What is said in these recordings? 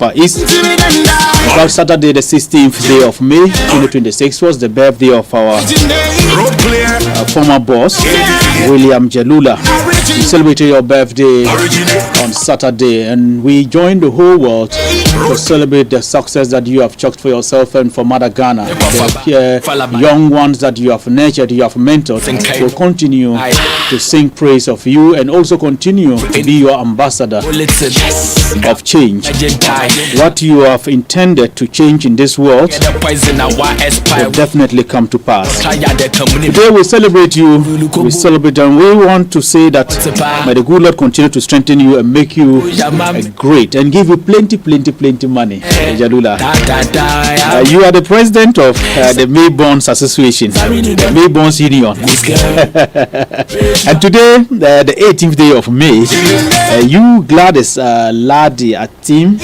Upper East. About Saturday, the 16th day of May 2026 was the birthday of our former boss, William Jalula. You celebrated your birthday on Saturday, and we joined the whole world to celebrate the success that you have chalked for yourself and for Mother Ghana. The young ones that you have nurtured, you have mentored, will continue to sing praise of you and also continue to be your ambassador of change. What you have intended to change in this world will definitely come to pass. Today we celebrate you, we celebrate, and we want to say that may the good Lord continue to strengthen you and make you great and give you plenty money. Jalula, you are the president of the Maybonns Association, the Maybonns Union. And today, the 18th day of May, you Gladys Ladi Atim,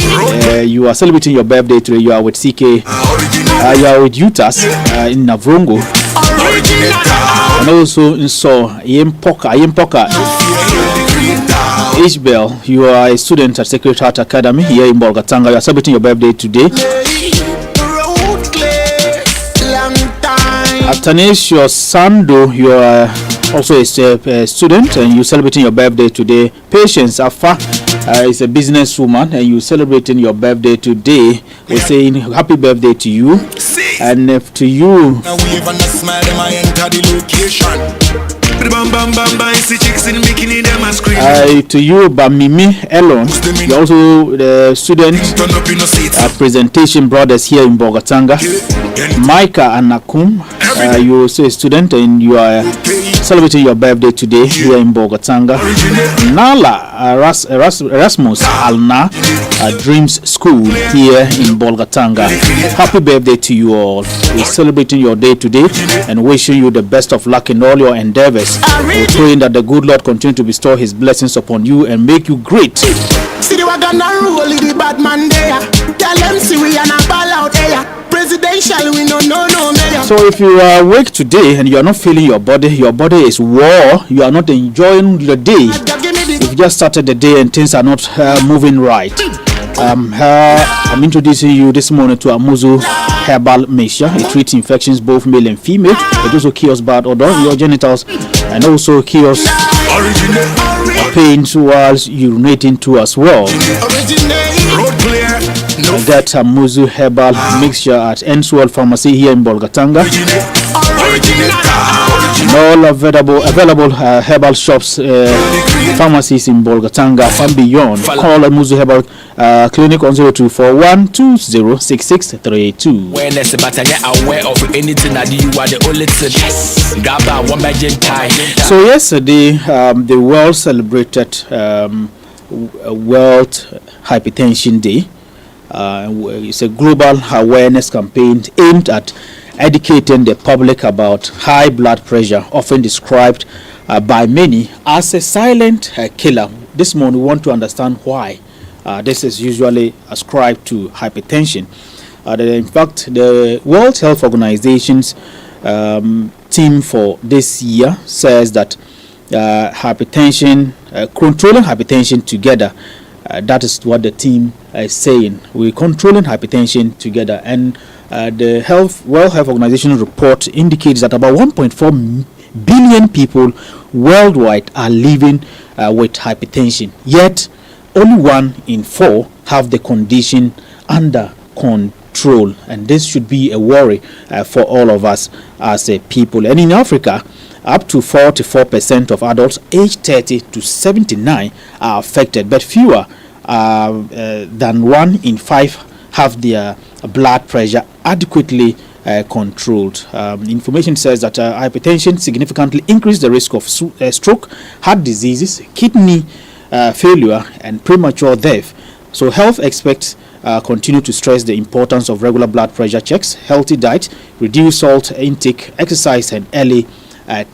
you are celebrating your birthday today. You are with CK, you are with Utas in Navrongo, and also in Yempoka. Ishbel, you are a student at Sacred Heart Academy here in Bolgatanga. You are celebrating your birthday today. Atanasio Sando, you are also a student and you celebrating your birthday today. Patience Afa is a businesswoman and you celebrating your birthday today. We're saying happy birthday to you. And to you, to you, Bamimi Elon, you're also the student presentation brothers here in Bogatanga. Micah Anakum, you're also a student and you are celebrating your birthday today here in Bogatanga. Nala Erasmus Alna Dreams School here in Bolgatanga. Happy birthday to you all. We're celebrating your day today and wishing you the best of luck in all your endeavors. We're praying that the good Lord continue to bestow his blessings upon you and make you great. So if you are awake today and you are not feeling your body is war, you are not enjoying the day, you've just started the day and things are not moving right, I'm introducing you this morning to Amuzu Herbal Mixture. It treats infections both male and female. It also cures bad odor in your genitals and also cures pains while urinating too as well. Get Amuzu Herbal Mixture at Enswell Pharmacy here in Bolgatanga. All available herbal shops, pharmacies in Bolgatanga and beyond. Call Amuzu Herbal Clinic on 0241 206632. So yesterday, the world celebrated World Hypertension Day. It's a global awareness campaign aimed at educating the public about high blood pressure, often described by many as a silent killer. This morning we want to understand why this is usually ascribed to hypertension. In fact, the World Health Organization's team for this year says that hypertension, controlling hypertension together, that is what the team is saying. We're controlling hypertension together, and the World Health Organization report indicates that about 1.4 billion people worldwide are living with hypertension. Yet, only 1 in 4 have the condition under control, and this should be a worry for all of us as a people. And in Africa, up to 44% of adults aged 30 to 79 are affected, but fewer than 1 in 5 have their blood pressure adequately controlled. Information says that hypertension significantly increases the risk of stroke, heart diseases, kidney failure, and premature death. So health experts continue to stress the importance of regular blood pressure checks, healthy diet, reduced salt intake, exercise, and early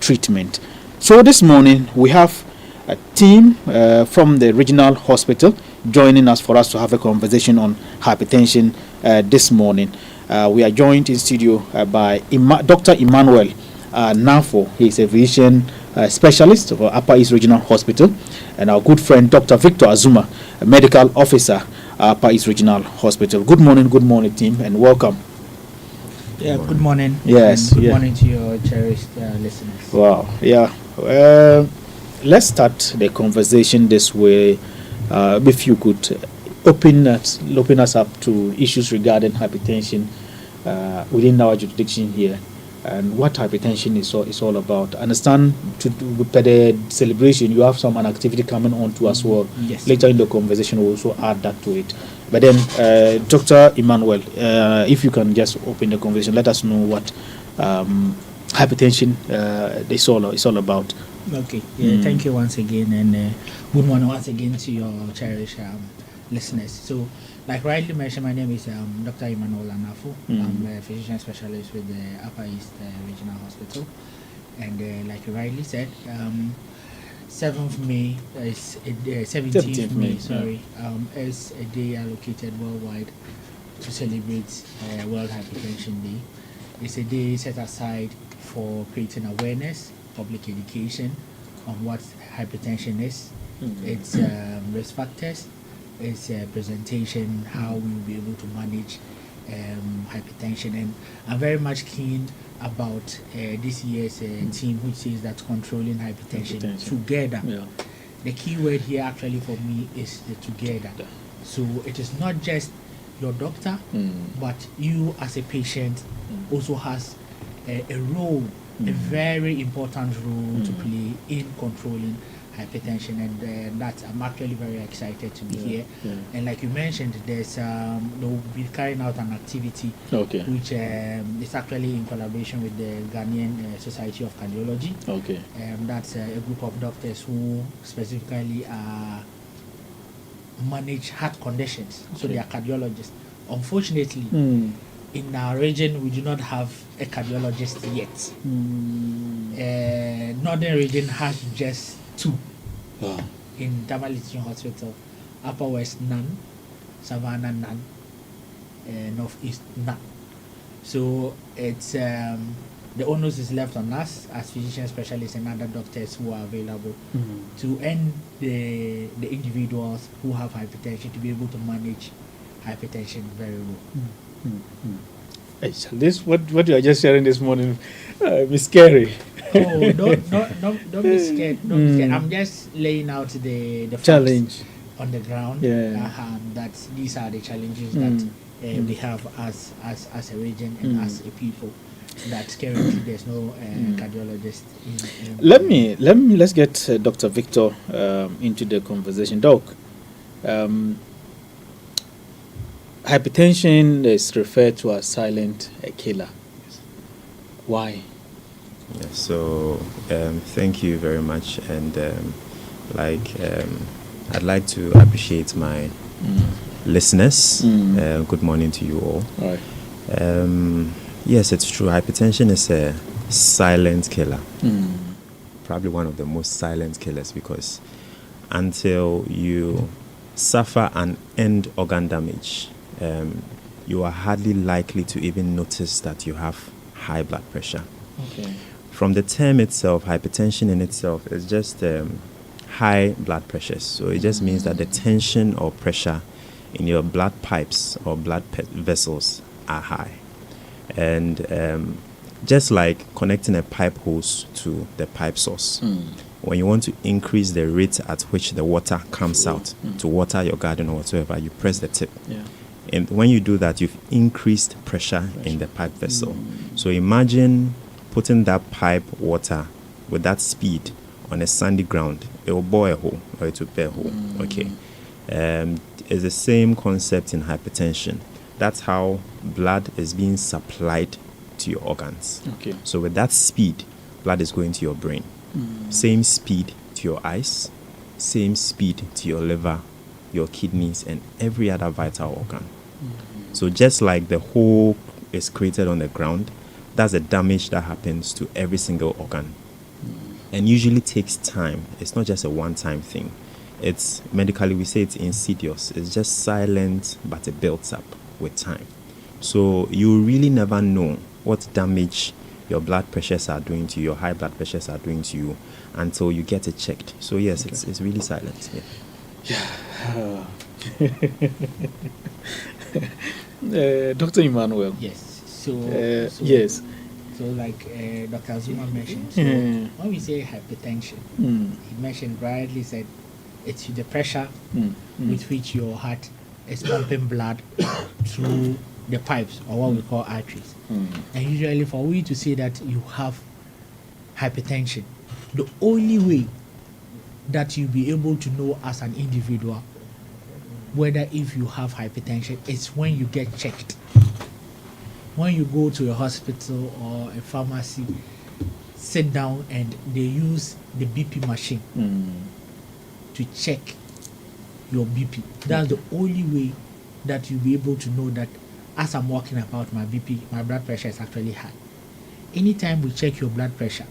treatment. So this morning we have a team from the regional hospital joining us for us to have a conversation on hypertension this morning. We are joined in studio by Dr. Emmanuel Nafo. He is a physician specialist of Upper East Regional Hospital, and our good friend Dr. Victor Azuma, a medical officer Upper East Regional Hospital. Good morning, team, and welcome. Yeah, good morning. Yes. Good morning to your cherished listeners. Wow. Yeah. Let's start the conversation this way. If you could open us up to issues regarding hypertension within our jurisdiction here, and what hypertension is all about. I understand per the celebration you have an activity coming on to as well. Yes. Later in the conversation we'll also add that to it. But then, Dr. Emmanuel, if you can just open the conversation, let us know what hypertension is all about. Okay. Yeah. Thank you once again, and good morning once again to your cherished listeners. So, like rightly mentioned, my name is Dr. Emmanuel Anafu. I'm a physician specialist with the Upper East Regional Hospital, and like you rightly said, 7th May is 17th May. Is a day allocated worldwide to celebrate World Hypertension Day. It's a day set aside for creating awareness, public education on what hypertension is, its risk factors, its presentation, how we will be able to manage hypertension. And I'm very much keen about this year's theme, which says that controlling hypertension together. Yeah. The key word here actually for me is the together. So it is not just your doctor, but you as a patient also has a role, a very important role to play in controlling hypertension, and that I'm actually very excited to be here. And like you mentioned, they'll be carrying out an activity which is actually in collaboration with the Ghanaian Society of Cardiology. That's a group of doctors who specifically manage heart conditions, so they are cardiologists. Unfortunately, in our region we do not have a cardiologist yet. Northern region has just 2. In Tamale Teaching Hospital, Upper West none, Savannah none, Northeast none. So it's the onus is left on us as physician specialists and other doctors who are available to end the individuals who have hypertension to be able to manage hypertension very well. This what you are just sharing this morning is scary. Oh, don't be scared. Don't be scared. I'm just laying out the challenge on the ground. That these are the challenges that we have as a region and as a people. That currently there's no cardiologist. Let's get Dr. Victor into the conversation. Doc, hypertension is referred to as silent killer. Why? Yeah, so thank you very much, and I'd like to appreciate my listeners. Good morning to you all. Yes, it's true. Hypertension is a silent killer. Probably one of the most silent killers, because until you suffer an end organ damage, you are hardly likely to even notice that you have high blood pressure. From the term itself, hypertension in itself is just high blood pressure. So it just means that the tension or pressure in your blood pipes or blood vessels are high. And just like connecting a pipe hose to the pipe source, when you want to increase the rate at which the water comes out to water your garden or whatsoever, you press the tip. And when you do that, you've increased pressure in the pipe vessel. So imagine putting that pipe water with that speed on a sandy ground. It will bore a hole, or it will bear a hole. It's the same concept in hypertension. That's how blood is being supplied to your organs. So with that speed, blood is going to your brain. Same speed to your eyes, same speed to your liver, your kidneys, and every other vital organ. So just like the hole is created on the ground, that's the damage that happens to every single organ. And usually takes time. It's not just a one-time thing. It's medically, we say it's insidious. It's just silent, but it builds up with time. So you really never know what damage your blood pressures are doing to you, your high blood pressures are doing to you, until you get it checked. So yes, it's really silent. Dr. Emmanuel. Yes. Yes. So like Dr. Zuma mentioned, so when we say hypertension, he mentioned rightly said it's the pressure with which your heart is pumping blood through the pipes or what we call arteries. And usually for we to say that you have hypertension, the only way that you'll be able to know as an individual whether if you have hypertension is when you get checked. When you go to a hospital or a pharmacy, sit down and they use the BP machine to check your BP. That's the only way that you'll be able to know that as I'm walking about my BP, my blood pressure is actually high. Anytime we check your blood pressure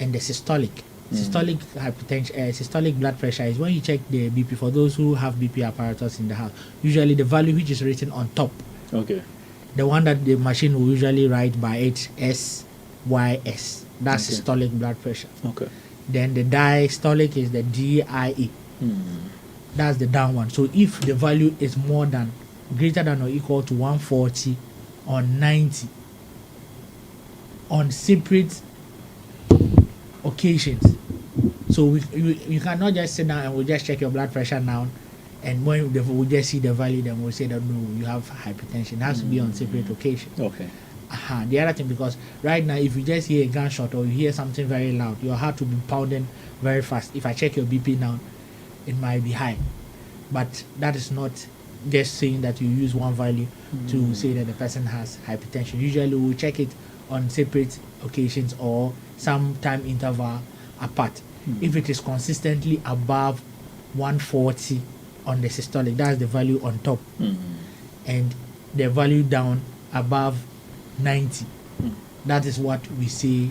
and the systolic hypertension, systolic blood pressure is when you check the BP. For those who have BP apparatus in the house, usually the value which is written on top. Okay. The one that the machine will usually write by it SYS. That's systolic blood pressure. Okay. Then the diastolic is the DIE. That's the down one. So if the value is greater than or equal to 140 or 90 on separate occasions. So you cannot just sit down and we'll just check your blood pressure now, and when we just see the value, then we'll say that no, you have hypertension. It has to be on separate occasions. Okay. The other thing, because right now if you just hear a gunshot or you hear something very loud, your heart will be pounding very fast. If I check your BP now, it might be high, but that is not just saying that you use one value to say that the person has hypertension. Usually we'll check it on separate occasions or some time interval apart. If it is consistently above 140 on the systolic, that's the value on top, and the value down above 90, that is what we say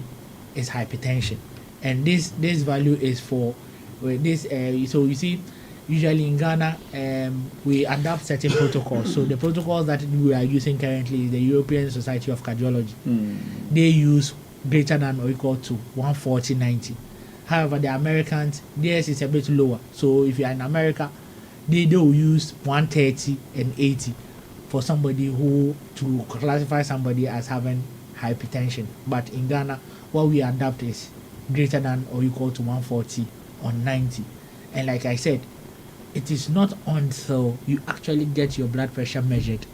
is hypertension. And this value is for this. So you see, usually in Ghana, we adopt certain protocols. So the protocols that we are using currently is the European Society of Cardiology. They use greater than or equal to 140/90. However, the Americans, theirs is a bit lower. So if you are in America, they will use 130/80 for somebody to classify somebody as having hypertension. But in Ghana, what we adapt is greater than or equal to 140/90. And like I said, it is not until you actually get your blood pressure measured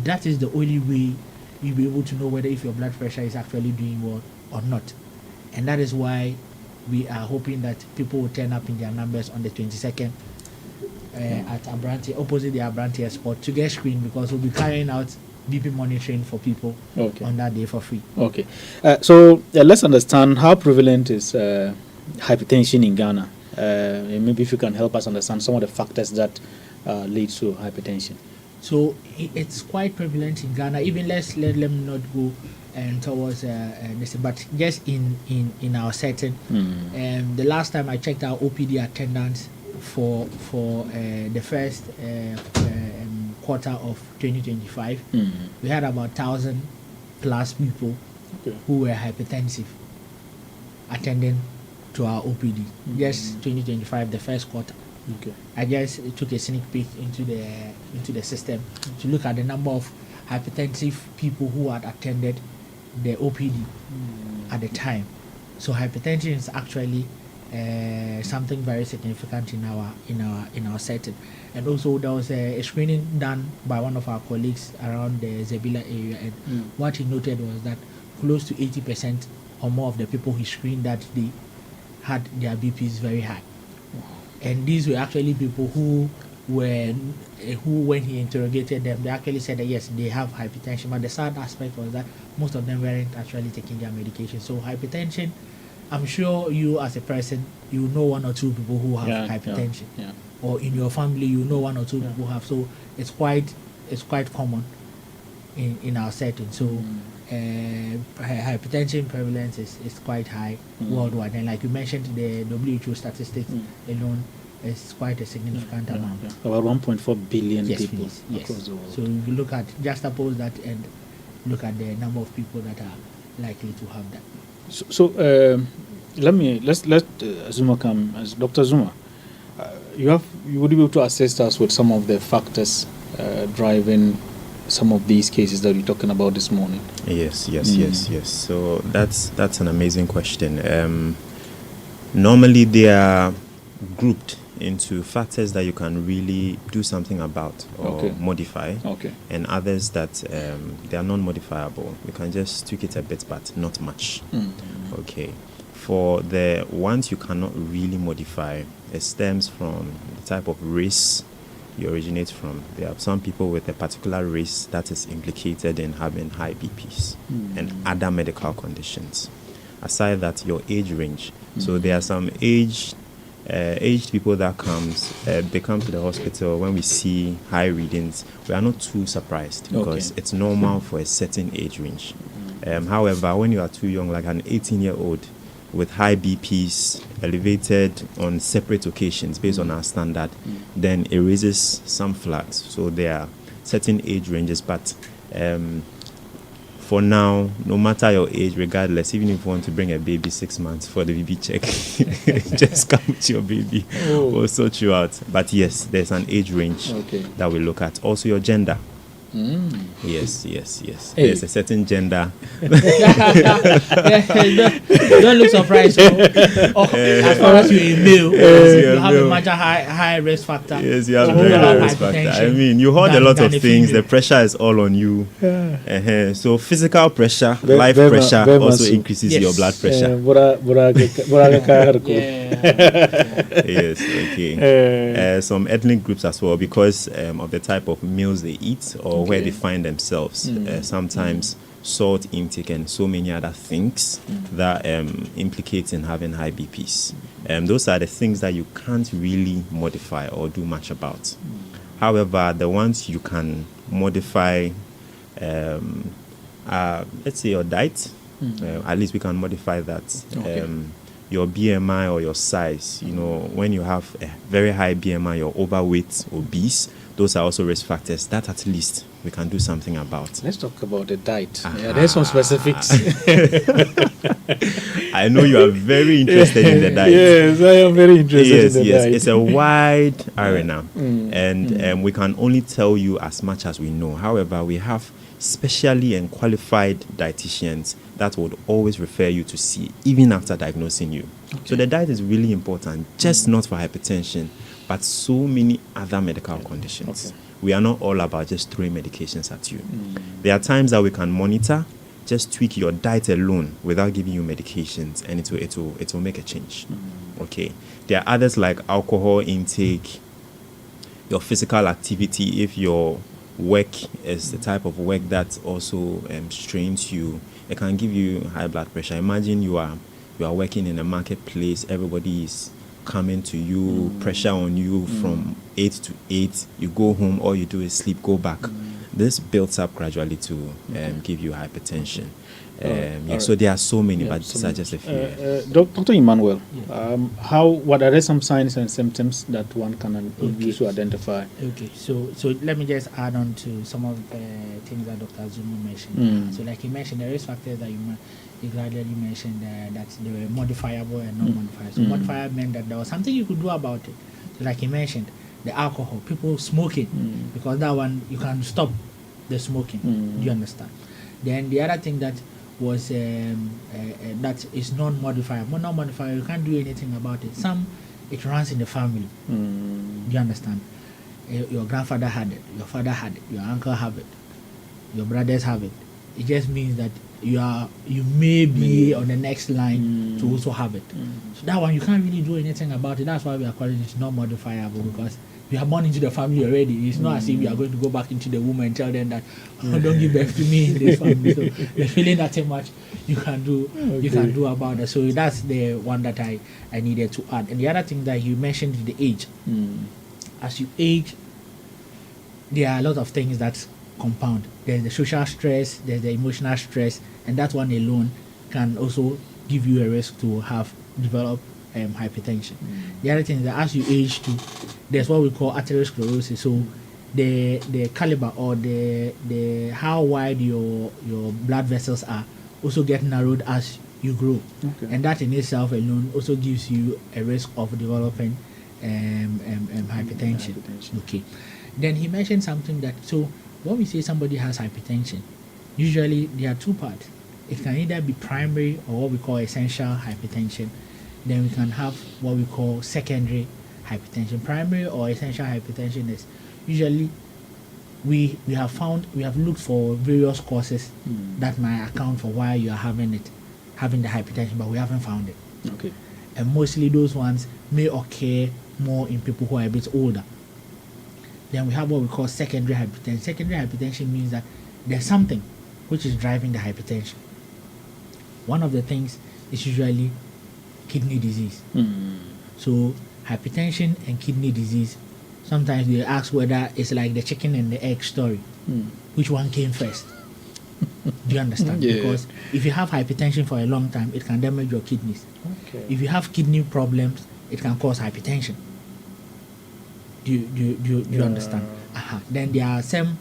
that is the only way you'll be able to know whether if your blood pressure is actually doing well or not. And that is why we are hoping that people will turn up in their numbers on the 22nd at Abranti, opposite the Abranti Airport, to get screened, because we'll be carrying out BP monitoring for people on that day for free. Okay. So let's understand how prevalent is hypertension in Ghana. Maybe if you can help us understand some of the factors that lead to hypertension. So it's quite prevalent in Ghana. Even let them not go towards this, but just in our setting. The last time I checked our OPD attendance for the first quarter of 2025, we had about 1,000 plus people who were hypertensive attending to our OPD. Just 2025, the first quarter. I just took a sneak peek into the system to look at the number of hypertensive people who had attended the OPD at the time. So hypertension is actually something very significant in our setting. And also there was a screening done by one of our colleagues around the Zebila area, and what he noted was that close to 80% or more of the people he screened that day had their BPs very high. And these were actually people who when he interrogated them, they actually said that yes, they have hypertension. But the sad aspect was that most of them weren't actually taking their medication. So hypertension, I'm sure you as a person, you know one or two people who have hypertension, or in your family you know one or two people who have. So it's quite common in our setting. So hypertension prevalence is quite high worldwide, and like you mentioned, the WHO statistics alone is quite a significant amount. About 1.4 billion people across the world. So if you look at, just suppose that, and look at the number of people that are likely to have that. So let Zuma come as Dr. Zuma. would you be able to assist us with some of the factors driving some of these cases that we're talking about this morning? Yes. So that's an amazing question. Normally they are grouped into factors that you can really do something about or modify, and others that they are non-modifiable. You can just tweak it a bit, but not much. Okay. For the ones you cannot really modify, it stems from the type of race you originate from. There are some people with a particular race that is implicated in having high BPs and other medical conditions. Aside that, your age range. So there are some aged people that they come to the hospital. When we see high readings, we are not too surprised because it's normal for a certain age range. However, when you are too young, like an 18-year-old with high BPs elevated on separate occasions based on our standard, then it raises some flags. So there are certain age ranges, but for now, no matter your age, regardless, even if you want to bring a baby 6 months for the BB check, just come with your baby. We'll sort you out. But yes, there's an age range that we look at. Also your gender. Yes. Hey. There's a certain gender. Don't look surprised. As far as you're a male, you have a much high risk factor. Yes, you have a very high risk factor. I mean, you hold a lot of things. The pressure is all on you. So physical pressure, life pressure also increases your blood pressure. Yes, okay. Some ethnic groups as well, because of the type of meals they eat or where they find themselves. Sometimes salt intake and so many other things that implicate in having high BPs. Those are the things that you can't really modify or do much about. However, the ones you can modify, let's say your diet, at least we can modify that. Your BMI or your size, when you have a very high BMI, you're overweight, obese, those are also risk factors that at least we can do something about. Let's talk about the diet. There's some specifics. I know you are very interested in the diet. Yes, I am very interested in the diet. It's a wide arena, and we can only tell you as much as we know. However, we have specially and qualified dietitians that would always refer you to see, even after diagnosing you. So the diet is really important, just not for hypertension, but so many other medical conditions. We are not all about just throwing medications at you. There are times that we can monitor, just tweak your diet alone without giving you medications, and it will make a change. Okay. There are others like alcohol intake, your physical activity. If your work is the type of work that also strains you, it can give you high blood pressure. Imagine you are working in a marketplace, everybody is coming to you, pressure on you from 8 to 8, you go home, all you do is sleep, go back. This builds up gradually to give you hypertension. So there are so many, but these are just a few. Dr. Emmanuel, what are there some signs and symptoms that one can use to identify? Okay, so let me just add on to some of the things that Dr. Zuma mentioned. So like he mentioned, the risk factors that you gradually mentioned that they were modifiable and non-modifiable. So modifiable meant that there was something you could do about it. So like he mentioned, the alcohol, people smoking, because that one you can stop the smoking. Do you understand? Then the other thing that was that is non-modifiable. Non-modifiable, you can't do anything about it. It runs in the family. Do you understand? Your grandfather had it, your father had it, your uncle have it, your brothers have it. It just means that you may be on the next line to also have it. So that one you can't really do anything about it. That's why we are calling it non-modifiable, because you are born into the family already. It's not as if you are going to go back into the womb and tell them that don't give birth to me in this family. So the feeling that much you can do about it. So that's the one that I needed to add. And the other thing that you mentioned is the age. As you age, there are a lot of things that compound. There's the social stress, there's the emotional stress, and that one alone can also give you a risk to develop hypertension. The other thing is that as you age too, there's what we call atherosclerosis. So the caliber or the how wide your blood vessels are also get narrowed as you grow, and that in itself alone also gives you a risk of developing hypertension. Hypertension. Okay. Then he mentioned something that, so when we say somebody has hypertension, usually there are two parts. It can either be primary or what we call essential hypertension. Then we can have what we call secondary hypertension. Primary or essential hypertension is usually we have looked for various causes that might account for why you are having the hypertension, but we haven't found it. Okay. And mostly those ones may occur more in people who are a bit older. Then we have what we call secondary hypertension. Secondary hypertension means that there's something which is driving the hypertension. One of the things is usually kidney disease. So hypertension and kidney disease, sometimes they ask whether it's like the chicken and the egg story. Which one came first? Do you understand? Yeah. Because if you have hypertension for a long time, it can damage your kidneys. Okay. If you have kidney problems, it can cause hypertension. Do you understand? Then there are some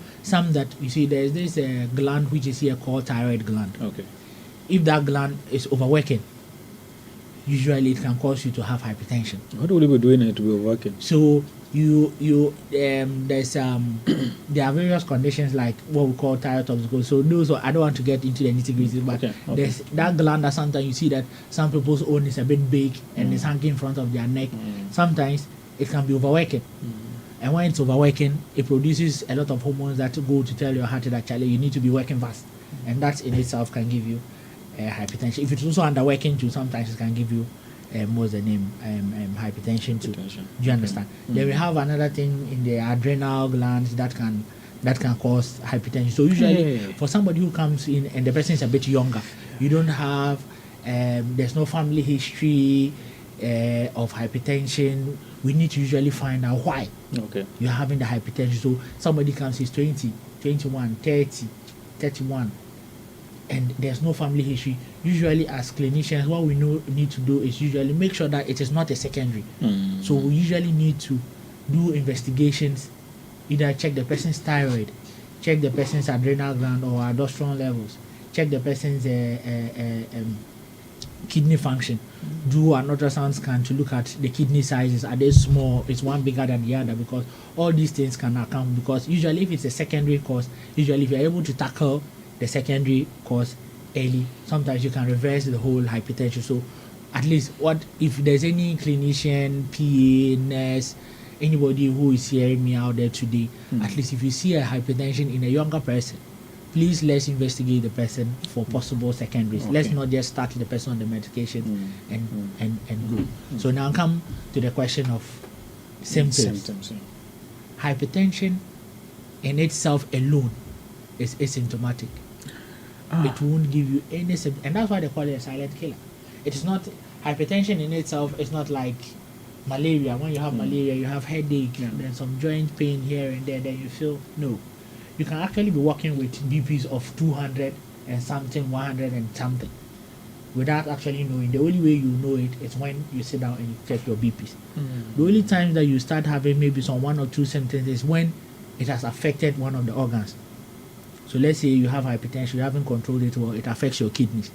that you see. There's this gland which is here called thyroid gland. Okay. If that gland is overworking, usually it can cause you to have hypertension. What will you be doing it to be working? So there's there are various conditions like what we call thyrotoxicosis. So those I don't want to get into the nitty-gritty, but Okay. there's that gland that sometimes you see that some people's own is a bit big and it's hanging in front of their neck. Sometimes it can be overworking. And when it's overworking, it produces a lot of hormones that go to tell your heart that actually you need to be working fast. And that in itself can give you hypertension. If it's also underworking too, sometimes it can give you what's the name? Hypertension too. Hypertension. Do you understand? Then we have another thing in the adrenal glands that can cause hypertension. So usually Hey. for somebody who comes in and the person is a bit younger, you don't have there's no family history of hypertension, we need to usually find out why Okay. you're having the hypertension. So somebody comes, he's 20, 21, 30, 31, and there's no family history. Usually as clinicians, what we need to do is usually make sure that it is not a secondary. So we usually need to do investigations, either check the person's thyroid, check the person's adrenal gland or aldosterone levels, check the person's kidney function, do an ultrasound scan to look at the kidney sizes. Are they small? Is one bigger than the other? Because all these things can account. Because usually if it's a secondary cause, usually if you're able to tackle the secondary cause early, sometimes you can reverse the whole hypertension. So at least what if there's any clinician, PA, nurse, anybody who is hearing me out there today, at least if you see a hypertension in a younger person, please let's investigate the person for possible secondaries. Okay. Let's not just start the person on the medication and go. So now come to the question of symptoms. Yeah. Hypertension in itself alone is asymptomatic. It won't give you any symptom, and that's why they call it a silent killer. It is not hypertension in itself. It's not like malaria. When you have malaria, you have headache, and then some joint pain here and there. Then you feel no. You can actually be working with BPs of 200 and something, 100 and something, without actually knowing. The only way you know it is when you sit down and you check your BPs. The only time that you start having maybe some one or two symptoms is when it has affected one of the organs. So let's say you have hypertension, you haven't controlled it well, it affects your kidneys.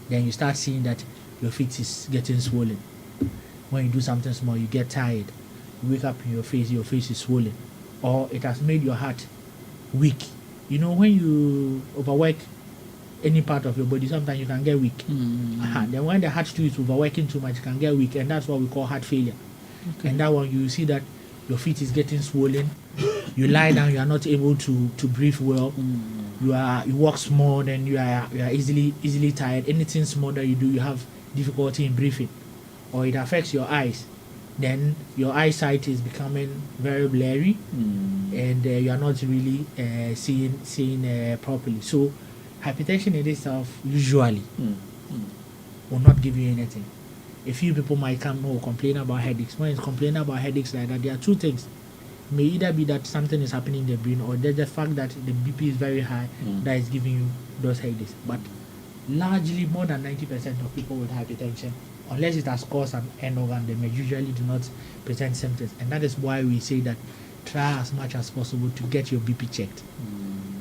Then you start seeing that your feet is getting swollen. When you do something small, you get tired. You wake up in your face is swollen. Or it has made your heart weak. You know, when you overwork any part of your body, sometimes you can get weak. Then when the heart too is overworking too much, you can get weak, and that's what we call heart failure. And that one, you see that your feet is getting swollen. You lie down, you are not able to breathe well. You walk small, then you are easily tired. Anything small that you do, you have difficulty in breathing, or it affects your eyes. Then your eyesight is becoming very blurry, and you are not really seeing properly. So hypertension in itself usually will not give you anything. A few people might come or complain about headaches. When it's complaining about headaches like that, there are two things. It may either be that something is happening in the brain, or there's the fact that the BP is very high that is giving you those headaches. But largely, more than 90% of people with hypertension, unless it has caused an end organ, they may usually do not present symptoms. And that is why we say that try as much as possible to get your BP checked.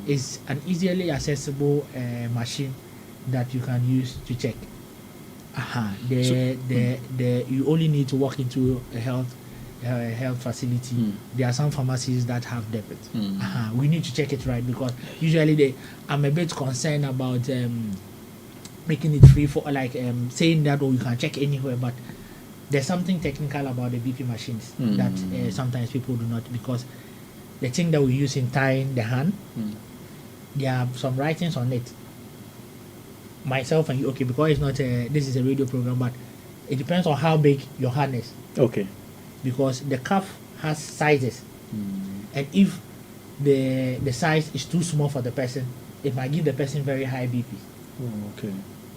It's an easily accessible machine that you can use to check. You only need to walk into a health health facility, there are some pharmacies that have debit. We need to check it right, because usually I'm a bit concerned about making it free for, like saying that, oh, you can check anywhere, but there's something technical about the BP machines that sometimes people do not, because the thing that we use in tying the hand, there are some writings on it. Myself and you, okay, because it's not this is a radio program, but it depends on how big your hand is. Okay. Because the cuff has sizes, and if the size is too small for the person, it might give the person very high BP. Okay.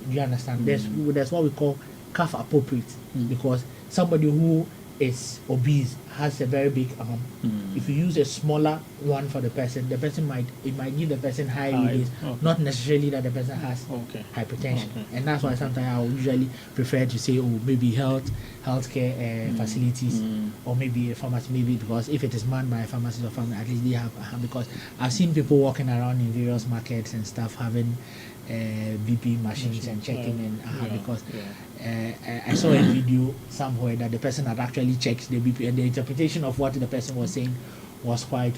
Do you understand? There's what we call cuff appropriate, because somebody who is obese has a very big arm. If you use a smaller one for the person might give the person high release, not necessarily that the person has hypertension. And that's why sometimes I usually prefer to say, oh, maybe healthcare facilities, or maybe a pharmacy, maybe, because if it is manned by a pharmacist or pharmacy, at least they have, because I've seen people walking around in various markets and stuff having BP machines and checking because I saw a video somewhere that the person had actually checked the BP, and the interpretation of what the person was saying was quite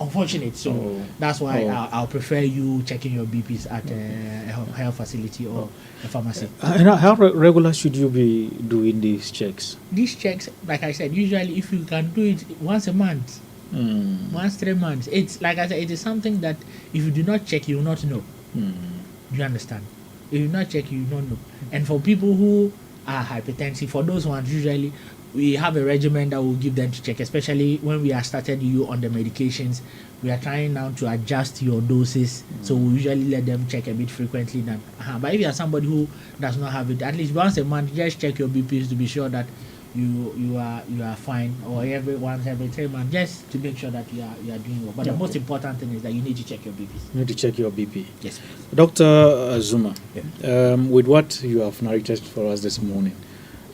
unfortunate. So that's why I'll prefer you checking your BPs at a health facility or a pharmacy. And how regular should you be doing these checks? These checks, like I said, usually if you can do it once a month, once 3 months, it's like I said, it is something that if you do not check, you will not know. You understand? If you do not check, you will not know. And for people who are hypertensive, for those ones, usually we have a regimen that will give them to check, especially when we are started you on the medications. We are trying now to adjust your doses, so we usually let them check a bit frequently now. But if you are somebody who does not have it, at least once a month, just check your BPs to be sure that you are fine, or every 3 months, just to make sure that you are doing well. But the most important thing is that you need to check your BPs. You need to check your BP. Yes. Dr. Zuma, with what you have narrated for us this morning,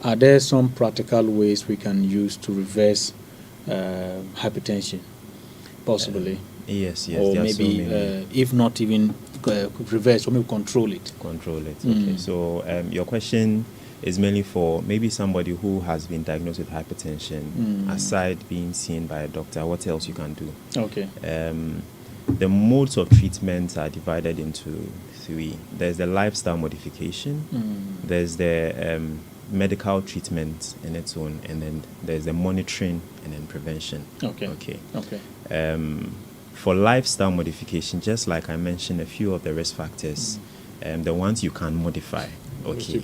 are there some practical ways we can use to reverse hypertension, possibly? Yes. Or maybe, if not even reverse, or maybe control it. Okay. So your question is mainly for maybe somebody who has been diagnosed with hypertension. Aside being seen by a doctor, what else you can do? Okay. The modes of treatment are divided into 3. There's the lifestyle modification, there's the medical treatment in its own, and then there's the monitoring and then prevention. Okay. For lifestyle modification, just like I mentioned a few of the risk factors, the ones you can modify. Okay.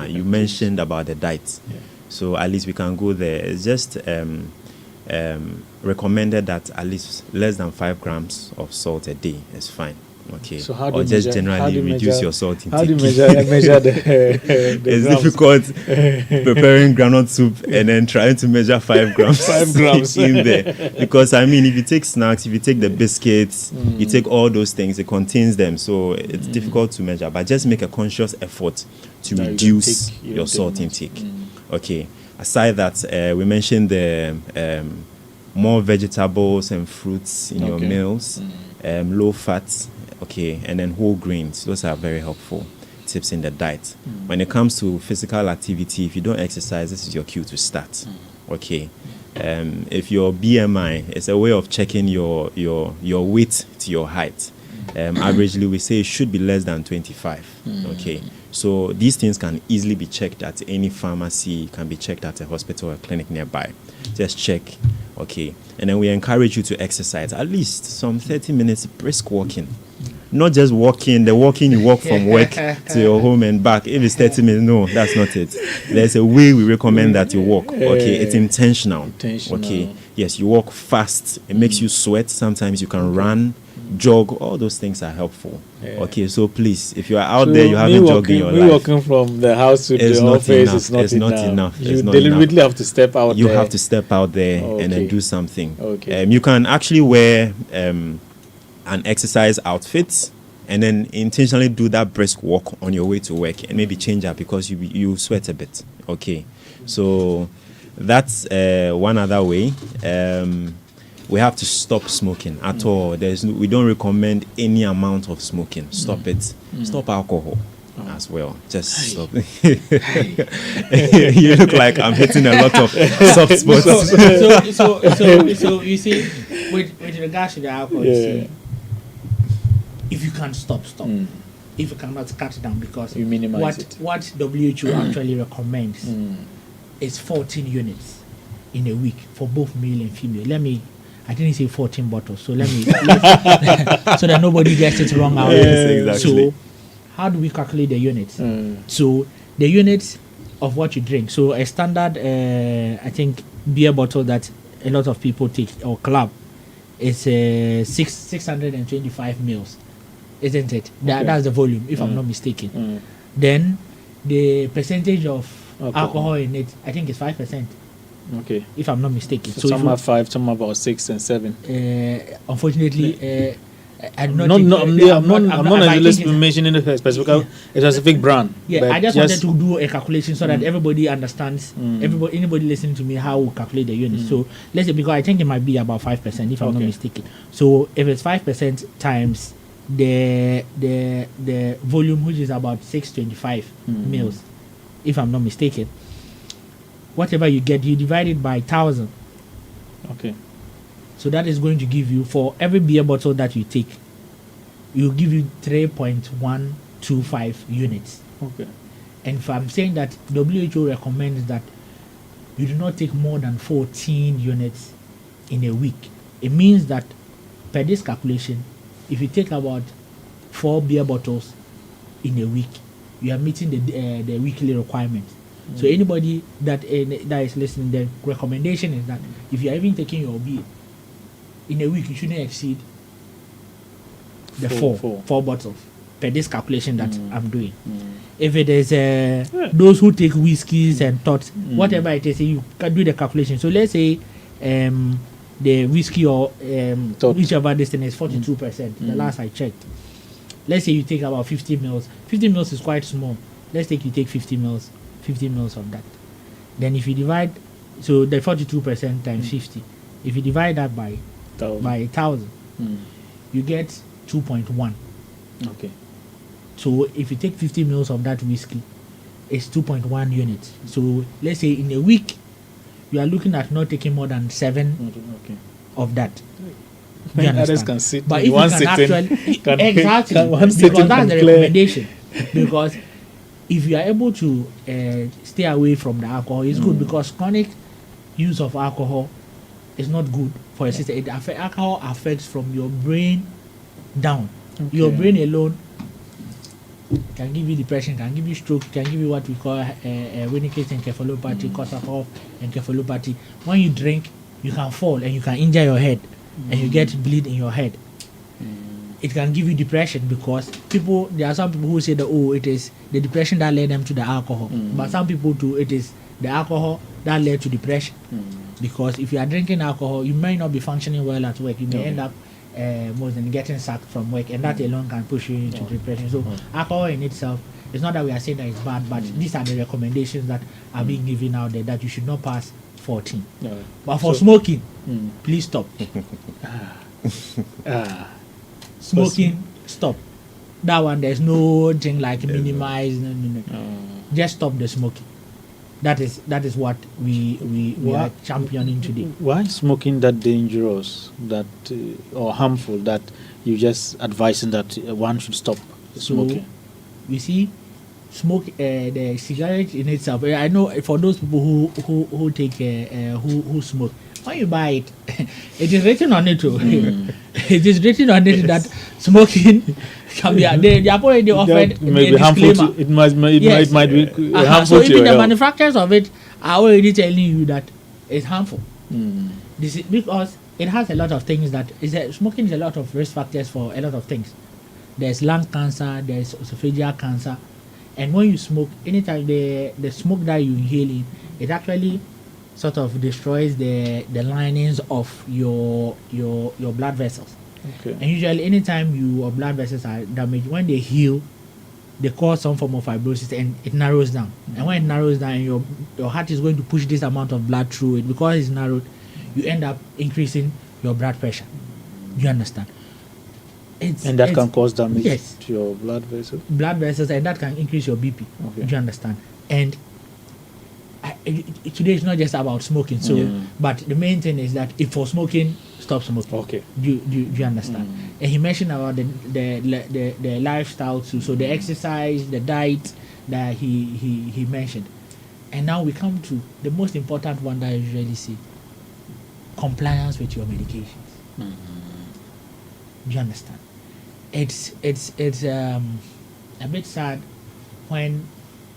You mentioned about the diet. So at least we can go there. It's just recommended that at least less than 5 grams of salt a day is fine. Okay. So how do or you just measure, generally reduce your salt intake. How do you measure the it's grams? difficult preparing groundnut soup and then trying to measure 5 grams, 5 grams in there. Because I mean, if you take snacks, if you take the biscuits, you take all those things, it contains them. So it's difficult to measure. But just make a conscious effort to reduce your salt intake. Okay. Aside that, we mentioned the more vegetables and fruits in your meals, low fat. Okay, and then whole grains. Those are very helpful tips in the diet. When it comes to physical activity, if you don't exercise, this is your cue to start. Okay. If your BMI is a way of checking your weight to your height, averagely we say it should be less than 25. Okay. So these things can easily be checked at any pharmacy, can be checked at a hospital or a clinic nearby. Just check. Okay. And then we encourage you to exercise at least some 30 minutes brisk walking. Not just walking, the walking you walk from work to your home and back. If it's 30 minutes, no, that's not it. There's a way we recommend that you walk. Okay, it's intentional. Okay, yes, you walk fast. It makes you sweat. Sometimes you can run, jog. All those things are helpful. Okay, so please, if you are out there, you haven't jogged in your life. Walking from the house to the office is not enough. You deliberately have to step out. You have to step out there and then do something. Okay. You can actually wear an exercise outfit and then intentionally do that brisk walk on your way to work and maybe change up because you sweat a bit. Okay, so that's one other way. We have to stop smoking at all. We don't recommend any amount of smoking. Stop it. Stop alcohol. as well. Just stop. You look like I'm hitting a lot of soft spots. So you see, with regards to the alcohol, you see, if you can stop. If you cannot cut it down, because You minimize what WHO actually recommends is 14 units in a week for both male and female. I didn't say 14 bottles, so let me so that nobody gets it wrong out there. Exactly. So how do we calculate the units? So the units of what you drink. So a standard, I think, beer bottle that a lot of people take or club is 625 mils, isn't it? That's the volume, if I'm not mistaken. Then the percentage of alcohol in it, I think, is 5%. Okay. If I'm not mistaken. So some are 5, some are about 6 and 7. Unfortunately, I'm not mentioning a specific brand. Yeah, I just wanted to do a calculation so that everybody understands. Anybody listening to me, how we calculate the units. So let's say, because I think it might be about 5%, if I'm not mistaken. So if it's 5% times the volume, which is about 625 mils, if I'm not mistaken, whatever you get, you divide it by 1,000. Okay. So that is going to give you, for every beer bottle that you take, it will give you 3.125 units. Okay. And if I'm saying that WHO recommends that you do not take more than 14 units in a week, it means that per this calculation, if you take about 4 beer bottles in a week, you are meeting the weekly requirement. So anybody that is listening, the recommendation is that if you are even taking your beer in a week, you shouldn't exceed the four bottles per this calculation that I'm doing. If it is those who take whiskeys and tots, whatever it is, you can do the calculation. So let's say the whiskey or whichever this thing is 42%. The last I checked. Let's say you take about 50 mils. 50 mils is quite small. Let's take you take 50 mils of that. Then if you divide, so the 42% times 50, if you divide that by 1,000, you get 2.1. Okay. So if you take 50 mils of that whiskey, it's 2.1 units. So let's say in a week, you are looking at not taking more than 7 of that. Others can sit. But if you can actually exactly, because that's the recommendation. Because if you are able to stay away from the alcohol, it's good, because chronic use of alcohol is not good for your system. Alcohol affects from your brain down. Your brain alone can give you depression, can give you stroke, can give you what we call Wernicke's encephalopathy, Korsakoff encephalopathy. When you drink, you can fall and you can injure your head and you get bleed in your head. It can give you depression, because there are some people who say that, it is the depression that led them to the alcohol. But some people too, it is the alcohol that led to depression. Because if you are drinking alcohol, you may not be functioning well at work. You may end up more than getting sacked from work, and that alone can push you into depression. So alcohol in itself, it's not that we are saying that it's bad, but these are the recommendations that are being given out there, that you should not pass 14. But for smoking, please stop. Smoking, stop. That one, there's no thing like minimize. No. Just stop the smoking. That is what we are championing today. Why is smoking that dangerous, that or harmful, that you just advising that one should stop smoking? So, you see, the cigarette in itself. I know for those people who take who smoke, when you buy it, it is written on it too. It is written on it that smoking can be. They are already offered maybe harmful to, it might be harmful so to even your the health. manufacturers of it are already telling you that it's harmful. This is because it has a lot of things smoking is a lot of risk factors for a lot of things. There's lung cancer, there's esophageal cancer, and when you smoke, anytime the smoke that you inhale in, it actually sort of destroys the linings of your blood vessels. And usually anytime your blood vessels are damaged, when they heal, they cause some form of fibrosis and it narrows down. And when it narrows down, your heart is going to push this amount of blood through it. Because it's narrowed, you end up increasing your blood pressure. You understand? And that can cause damage yes. to your blood vessels? Blood vessels, and that can increase your BP. Okay. Do you understand? And today it's not just about smoking. So, but the main thing is that if for smoking, stop smoking. Okay. Do you understand? And he mentioned about the lifestyle too. So the exercise, the diet that he mentioned. And now we come to the most important one that I usually see: compliance with your medications. Do you understand? It's a bit sad when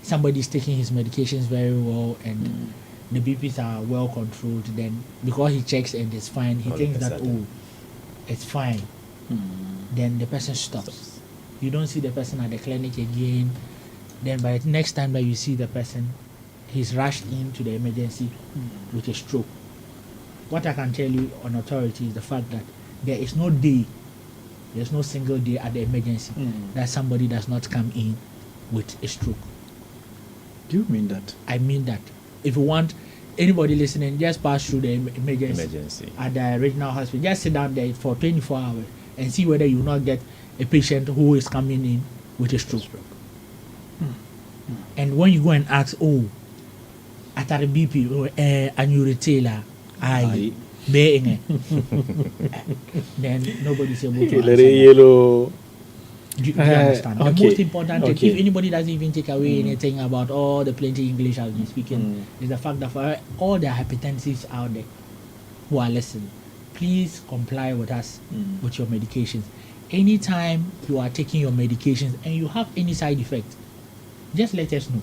somebody is taking his medications very well and the BPs are well controlled. Then because he checks and it's fine, he thinks that it's fine. Then the person stops. You don't see the person at the clinic again. Then by the next time that you see the person, he's rushed into the emergency with a stroke. What I can tell you on authority is the fact that there is no day, there's no single day at the emergency that somebody does not come in with a stroke. Do you mean that? I mean that. If you want anybody listening, just pass through the emergency at the regional hospital. Just sit down there for 24 hours and see whether you will not get a patient who is coming in with a stroke. And when you go and ask, at the BP, and you retailer, then nobody's able to answer. Yellow. Do you understand? The Okay. most important thing, if anybody doesn't even take away anything about all the plenty English I've been speaking, is the fact that for all the hypertensives out there who are listening, please comply with us with your medications. Anytime you are taking your medications and you have any side effect, just let us know.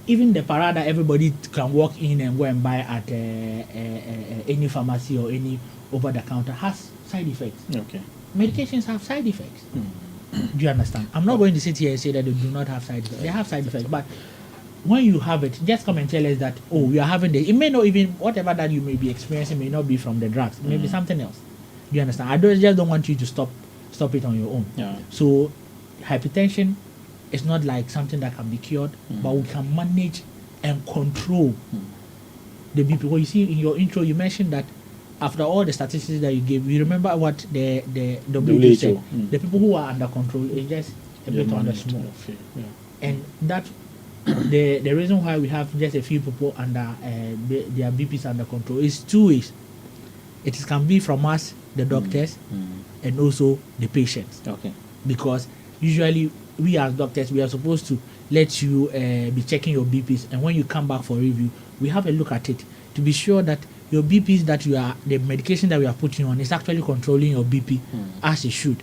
Even the parada everybody can walk in and go and buy at any pharmacy or any over the counter has side effects. Okay. Medications have side effects. Do you understand? I'm not going to sit here and say that they do not have side effects. They have side effects, but when you have it, just come and tell us that, you are having this. It may not even, whatever that you may be experiencing may not be from the drugs. It may be something else. Do you understand? I just don't want you to stop it on your own. Yeah. So hypertension is not like something that can be cured, but we can manage and control the BP. Well, you see in your intro, you mentioned that after all the statistics that you gave, you remember what the WHO said. The people who are under control is just a bit on the small. And that the reason why we have just a few people under their BPs under control is two ways. It can be from us, the doctors, and also the patients. Okay. Because usually we as doctors, we are supposed to let you be checking your BPs, and when you come back for review, we have a look at it to be sure that your BPs that the medication that we are putting on is actually controlling your BP as it should.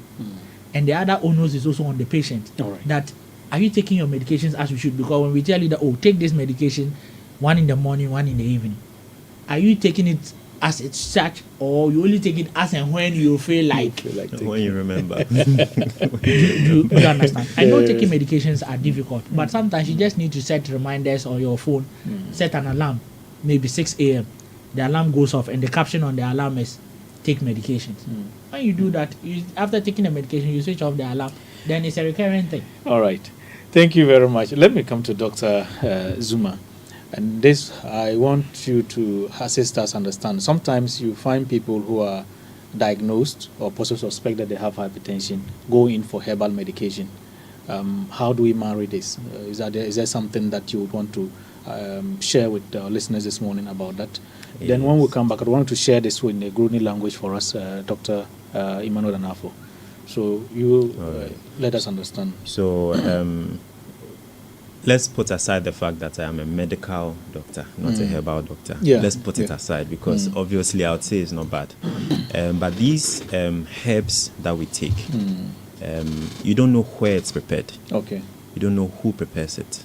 And the other onus is also on the patient. Right. That are you taking your medications as you should? Because when we tell you that, take this medication, one in the morning, one in the evening, are you taking it as it's such, or you only take it as and when you feel like when you remember? do you understand? I know taking medications are difficult, but sometimes you just need to set reminders on your phone, set an alarm, maybe 6 a.m. The alarm goes off, and the caption on the alarm is take medications. When you do that, after taking the medication, you switch off the alarm, then it's a recurring thing. All right. Thank you very much. Let me come to Dr. Zuma. And this, I want you to assist us understand. Sometimes you find people who are diagnosed or possibly suspect that they have hypertension go in for herbal medication. How do we marry this? Is there something that you would want to share with our listeners this morning about that? Yes. Then when we come back, I want to share this in a Gruni language for us, Dr. Emmanuel Anafo. So you let us understand. So let's put aside the fact that I am a medical doctor, not a herbal doctor. Yeah. Let's put it aside because obviously I would say it's not bad. But these herbs that we take, you don't know where it's prepared. Okay. You don't know who prepares it.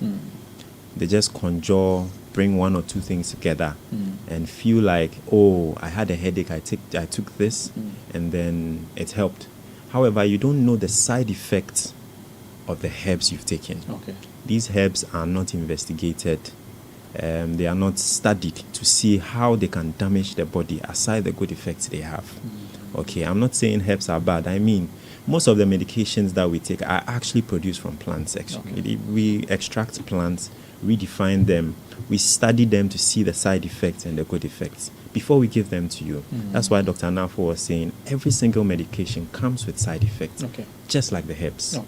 They just conjure, bring one or two things together and feel like, I had a headache, I took this and then it helped. However, you don't know the side effects of the herbs you've taken. Okay. These herbs are not investigated. They are not studied to see how they can damage the body aside the good effects they have. Okay, I'm not saying herbs are bad. I mean, most of the medications that we take are actually produced from plants. Actually, we extract plants, redefine them, we study them to see the side effects and the good effects before we give them to you. That's why Dr. Nafo was saying every single medication comes with side effects, just like the herbs.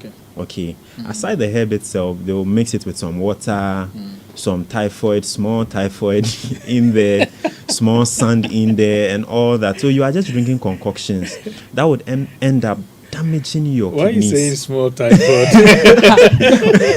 Okay. Aside the herb itself, they will mix it with some water, some typhoid, small typhoid in there, small sand in there, and all that. So you are just drinking concoctions that would end up damaging your kidneys. Why are you saying small typhoid?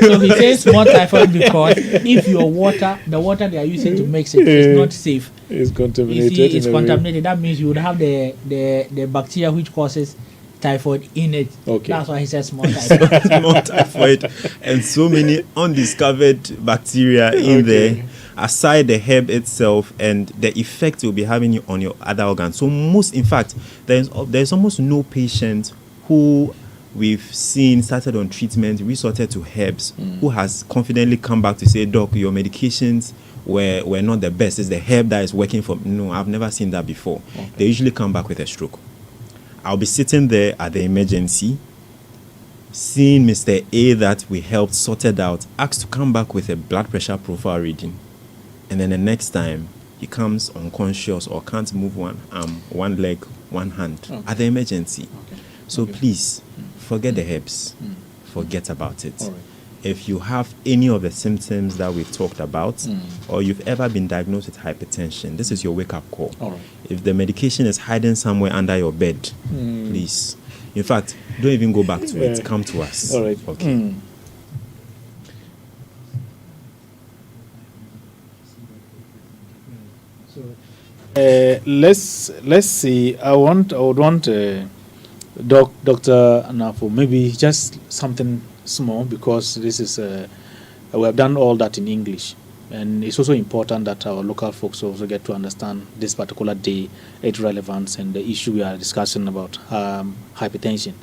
So he says small typhoid because if your water, the water they are using to mix it, is not safe. It's contaminated. You see, it's contaminated. That means you would have the bacteria which causes typhoid in it. That's why he says small typhoid. Small typhoid and so many undiscovered bacteria in there, aside the herb itself and the effect it will be having on your other organs. So in fact, there's almost no patient who we've seen started on treatment, resorted to herbs, who has confidently come back to say, Doc, your medications were not the best. It's the herb that is working for me. No, I've never seen that before. They usually come back with a stroke. I'll be sitting there at the emergency, seeing Mr. A that we helped sorted out, asked to come back with a blood pressure profile reading. And then the next time, he comes unconscious or can't move one arm, one leg, one hand at the emergency. So please, forget the herbs. Forget about it. If you have any of the symptoms that we've talked about, or you've ever been diagnosed with hypertension, this is your wake-up call. If the medication is hiding somewhere under your bed, please. In fact, don't even go back to it. Come to us. Okay. Let's see. I would want Dr. Nafo, maybe just something small, because this is we have done all that in English, and it's also important that our local folks also get to understand this particular day, its relevance, and the issue we are discussing about hypertension.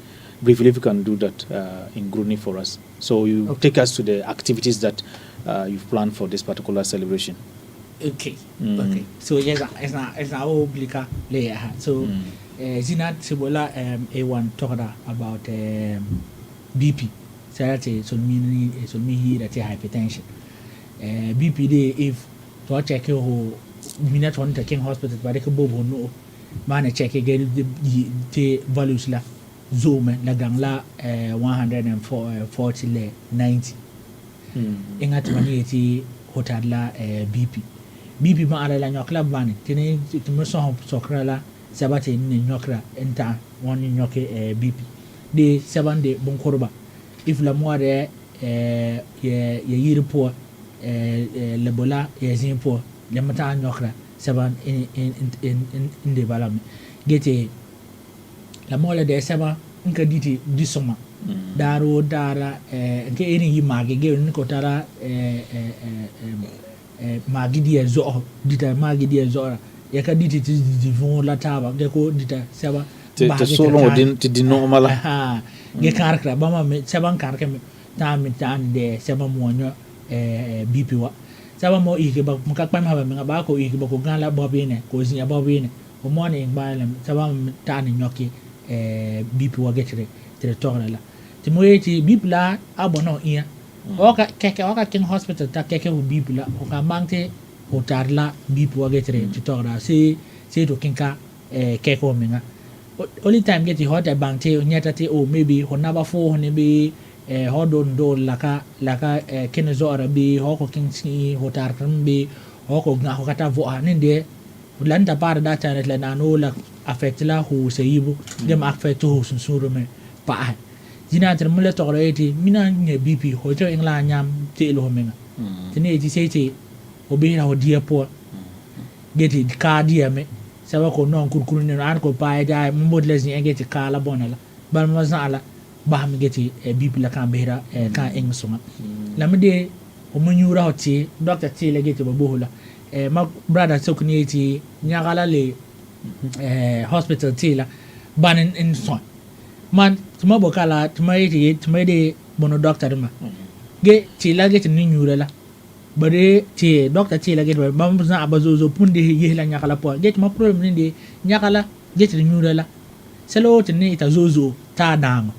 Briefly, if you can do that in Gruni for us, so you take us to the activities that you've planned for this particular celebration. Okay. So yes, it's our oblique layer. So Zinat Sibola A1 talked about BP. So that's me here that hypertension. BP day if to check who minute one taking hospital, but they can bobo no man check again the values la zoom la gangla 140 le 90. Ingat 180 hotel la BP ma ala la nyokla bani tene tumuso sokrala sabate ni nyokra enta woni nyoke BP de sabande bonkoroba if la moire ye yiripo lebola ye zimpo le mata nyokra saban in de balami gete la mole de saba nka diti disoma daro dara nke eni yimage ge nko tara magi die zo dita magi die zo ya ka diti ti vont la taba ge ko dita saba te solo di normala ge karkra bama me saba karka me tan de saba monyo BP wa saba mo ike ba mka pa ma ba ko ike ba ko gala bobine ko zinya bobine o mo ne ngba saba tan nyoki BP wa getre tora la ti mo yeti BP la abono iya oka king hospital ta keke hu BP la o ka mangte o tarla BP wa getre tora se to kinka keko minga only time get hot bangte nyata te o maybe honaba fo ne be hodon do laka kenezo arabi hoko kingsi hotar kambe hoko nga hokata vo anende landa par da channel la nano la affect la hu seyibu dem affect hu sunsuru me pa jina ter mule to reti mina nye BP hoto engla nyam te lo menga tene ti sete obi na hodie po geti cardia me sawa ko non kurkuru ne an ko pa ja mbod lesni engeti kala bonala bal mazala baham geti BP la kan behra kan engsuma lamde o manyura hoti doctor ti le geti bobola ma brother so kuniti nyagala le hospital ti la ban in son man tuma bokala tuma de bono doctor ma ge ti la geti ni nyura la bare ti doctor ti la geti ba muzna abazozo punde ye la nyakala po geti ma problem ni de nyakala geti ni nyura la selo tini ita zozo ta dang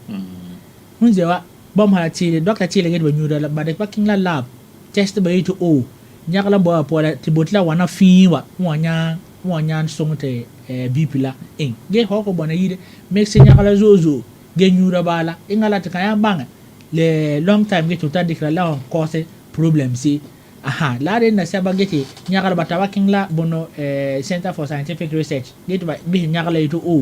munzewa bom ha ti doctor ti le geti ba nyura la ba de parking la lab test ba to o nyakala bo po la ti botla wana fiwa wanya wanyan songte bipila in ge hoko bona yide make senya kala zozo ge nyura bala ingala te kaya banga le long time ge tuta dikra la on cause problem si aha la de na saba geti nyakala batawa kingla bono Center for Scientific Research get bi nyakala itu o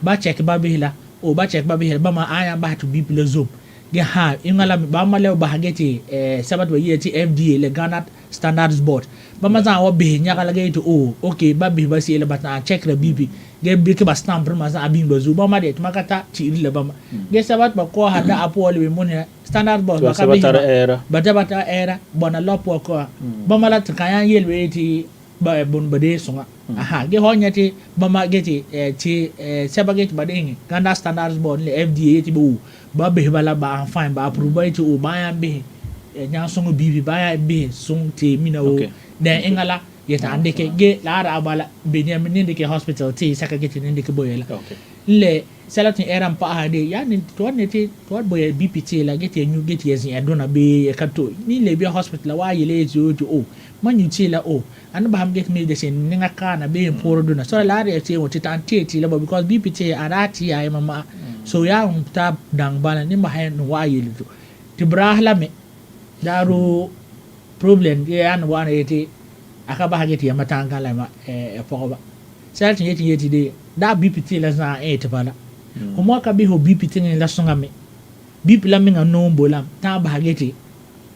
ba check ba bihila o ba check ba bihila ba ma aya ba to bipila zoom ge ha ingala ba ma le ba geti sabat wa yeti FDA le Ghana Standards Board ba ma za wa bi nyakala ge itu o okay ba bi ba si le bata check the BP ge bi ke ba stamp ma za abin ba zo ba ma de makata ti le ba ma ge sabat ba ko hada apo le mon Standard Board ba ka bi bata era bona lopo ko ba ma la kan yel we ti ba bon ba de songa aha ge ho nyati ba ma ge ti saba ge ba de Ghana Standards Board le FDA ti bu ba be bala ba fine ba approve ti o ba ya be nya songo bibi ba ya be song ti mina o den ingala yeta andeke ge la ara bala be nya min ndike hospital ti saka ge ti ndike boyela le salatin eram pa ha de ya ni to ne ti to boy BPT la ge ti nyu ge ti ezin adona be kato ni le bi hospital wa yele ti o ti o manyu ti la o an ba ham get me de sen ninga kana be poro dona so la re ti o ti tan ti la because BPT arati ya mama so ya ta dang bala ni ma ha no wa yele to ti brahla me daru problem ye an wa ne ti aka ba get ya matanga la ma fokoba salatin yeti de da BPT la za te bala ko mo ka bi ho BPT ni la songa me bip la mi nga no bolam ta ba geti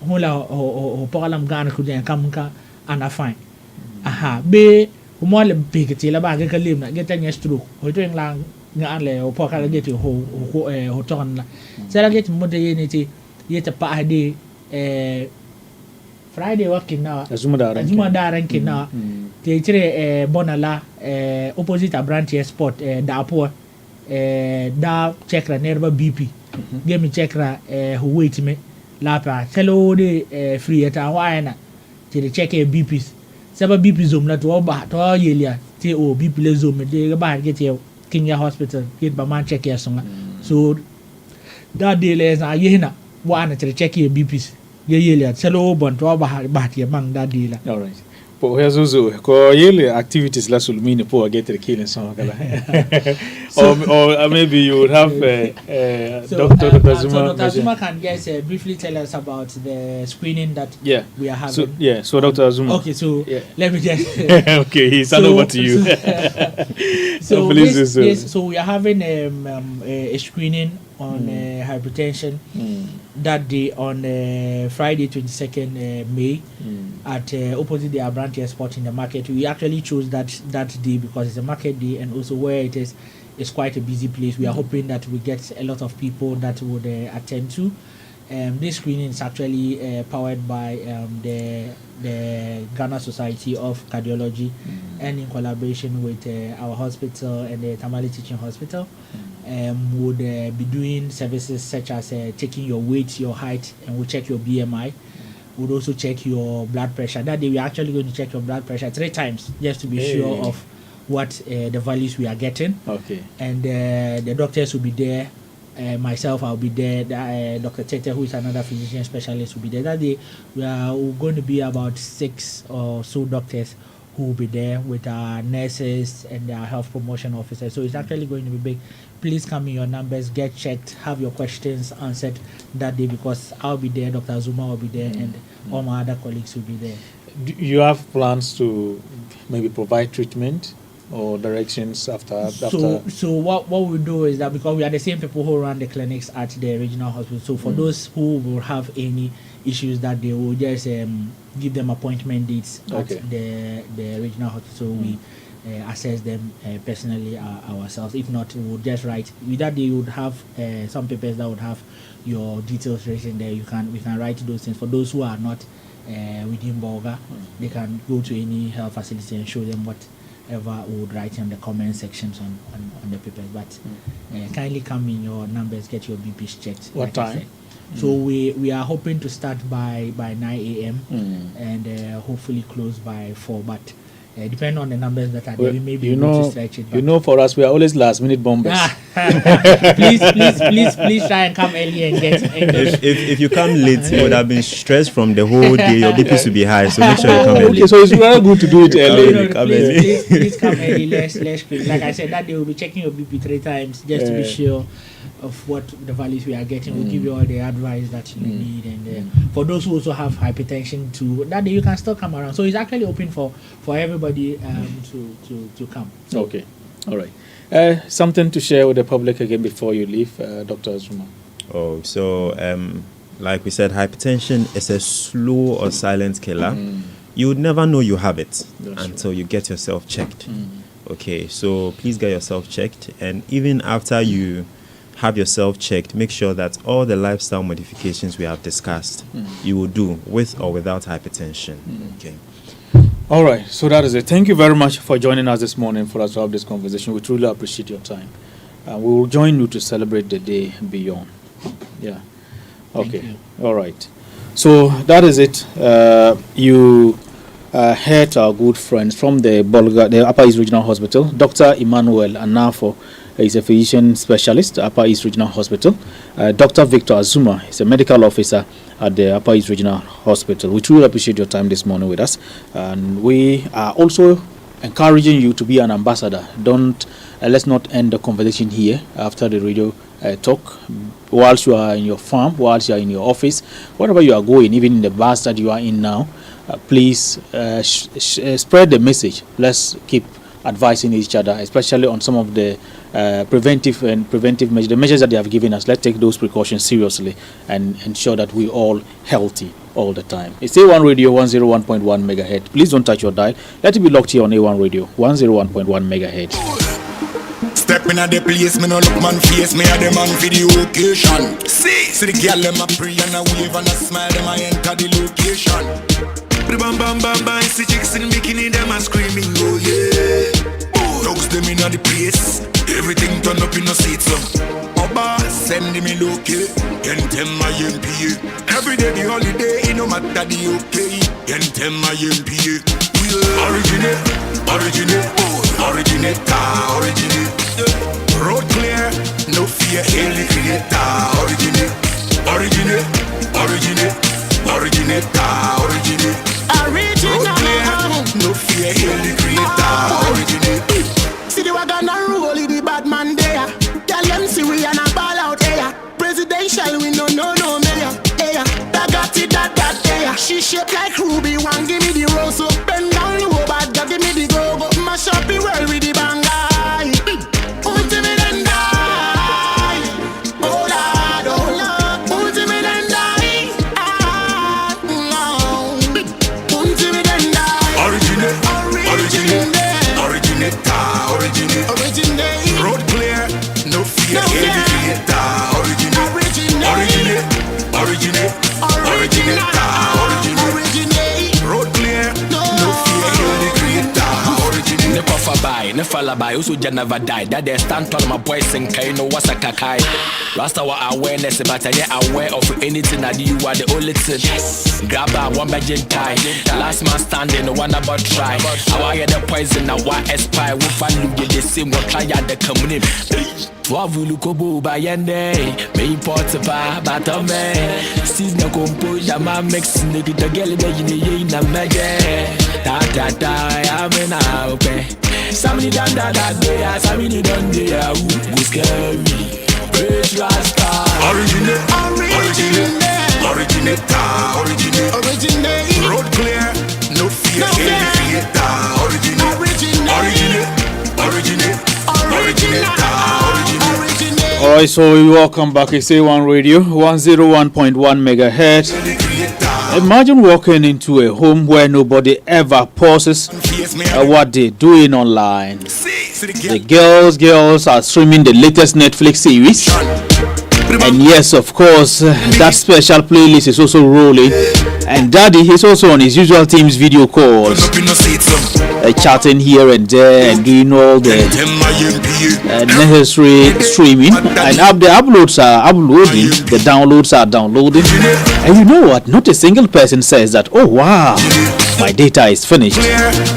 ho la ho pokalam gan ku den kam ka ana fine aha be ko mo le BPT la ba ga kalim na geta nya stroke ho to ngla nga an le ho pokala geti ho ton la sala geti mo de yeni ti yeta pa ade Friday working now azuma daran kina te tire bonala opposite Abrantia sport da po da checkra nerba BP game checkra who wait me la pa hello de free eta waina te check BP saba BP zoom la to ba to yelia te o BP le zoom de ba get ye Kenya hospital get ba man check ya songa so da de le za yena wana te check ye BP yelia hello bon to ba ti mang da de la all right po yazuzu ko yele activities la sulmini po get the killing some kala or maybe you would have Dr. Zuma can just briefly tell us about the screening that we are having. So Dr. Zuma. Okay, so let me just okay, he's over to you. So we are having a screening on hypertension that day on Friday 22nd May at opposite the Abrantia Sport in the market. We actually chose that day because it's a market day and also where it is it's quite a busy place. We are hoping that we get a lot of people that would attend to. This screening is actually powered by the Ghana Society of Cardiology and in collaboration with our hospital and the Tamale Teaching Hospital. Would be doing services such as taking your weight, your height, and we'll check your BMI. We'll also check your blood pressure. That day we're actually going to check your blood pressure 3 times just to be sure of what the values we are getting. Okay. And the doctors will be there. Myself, I'll be there. Dr. Tete, who is another physician specialist, will be there. That day we're going to be about 6 or so doctors who will be there with our nurses and our health promotion officers. So it's actually going to be big. Please come in your numbers, get checked, have your questions answered that day because I'll be there, Dr. Zuma will be there, and all my other colleagues will be there. Do you have plans to maybe provide treatment or directions after? So what we do is that because we are the same people who run the clinics at the regional hospital, so for those who will have any issues that they will just give them appointment dates at the regional hospital. So we assess them personally ourselves. If not, we would just write. With that, they would have some papers that would have your details written there. We can write those things. For those who are not within Bolga, they can go to any health facility and show them whatever we would write in the comment sections on the papers. But kindly come in your numbers, get your BPs checked. What time? So we are hoping to start by 9 a.m. And hopefully close by 4. But Depending on the numbers that are there, Well, we may be you able know, to stretch it. you know, for us, we are always last minute bombers. Please try and come early and get. If you come late, you would have been stressed from the whole day. Your BP should be high, so make sure you come early. Okay, so it's very good to do it early. No, Come please come early. Less quick. Like I said, that day we'll be checking your BP 3 times just to be sure of what the values we are getting. We'll give you all the advice that you need, and for those who also have hypertension too, that day you can still come around. So it's actually open for everybody to come. So, Okay, all right. Something to share with the public again before you leave, Dr. Azuma. Oh, so like we said, hypertension is a slow or silent killer. You would never know you have it until you get yourself checked. Okay, so please get yourself checked, and even after you have yourself checked, make sure that all the lifestyle modifications we have discussed you will do with or without hypertension. Okay. All right, so that is it. Thank you very much for joining us this morning for us to have this conversation. We truly appreciate your time. We will join you to celebrate the day beyond. Yeah. Okay. All right. So that is it. You heard our good friends from the Upper East Regional Hospital. Dr. Emmanuel Anafo is a physician specialist at Upper East Regional Hospital. Dr. Victor Azuma is a medical officer at the Upper East Regional Hospital. We truly appreciate your time this morning with us. And we are also encouraging you to be an ambassador. Let's not end the conversation here after the radio talk. Whilst you are in your farm, whilst you are in your office, wherever you are going, even in the bus that you are in now, please spread the message. Let's keep advising each other, especially on some of the preventive measures, the measures that they have given us. Let's take those precautions seriously and ensure that we're all healthy all the time. It's A1 Radio 101.1 megahertz. Please don't touch your dial. Let it be locked here on A1 Radio 101.1 megahertz. Step in at the place, me no look man face, me a the man for the occasion. See the girl them a pray and a wave and a smile, them a enter the location. Bam bam bam bam, see chicks in bikini, them a screaming, oh yeah. Dogs them in at the place, everything turn up in the seats. Oba send me locate, and them my MPA. Every day the holiday, it no matter the okay, and them my MPA. Originate, originate, road clear, no fear, hail the creator. Originate, originate, road clear, no fear, hail the creator. Originate. See the wagon and roll in the bad man there. Tell them see we and a ball out here. Presidential we no mayor. Hey, that got it that there. She shaped like Ruby, one give me the rose so bend down low, but give me the go mash up the world with the bangai. Ultimate and die. Oh Lord, ultimate and die. No, ultimate and die. Originate. Road clear, no fear, hail the creator. Originate. Road clear, no fear, hail the creator. Never for buy, never buy, also just never die. That they stand tall, my boys and Kai know what's a kakai. Rasta wa awareness, but I get aware of anything that you are the only thing. Yes. Grab a one by tie. Last man standing, one about try. I get the poison, now why aspire? We find you get the same, what try at the community. Wavulu kobo bayende, me importe pa batome. Sis na composure, ma mix nigga the girl that you na meje. Ta I'm in open. Somebody done that day, somebody done there. Who's scary? Rich Rasta. Originate. Road clear, no fear, hail the creator. Originate. Alright, so we welcome back. It's A1 Radio 101.1 megahertz. Imagine walking into a home where nobody ever pauses what they're doing online. The girls are streaming the latest Netflix series. And yes, of course, that special playlist is also rolling. And Daddy is also on his usual team's video calls, chatting here and there and doing all the necessary streaming. And the uploads are uploading, the downloads are downloading. And you know what? Not a single person says that, oh wow, my data is finished.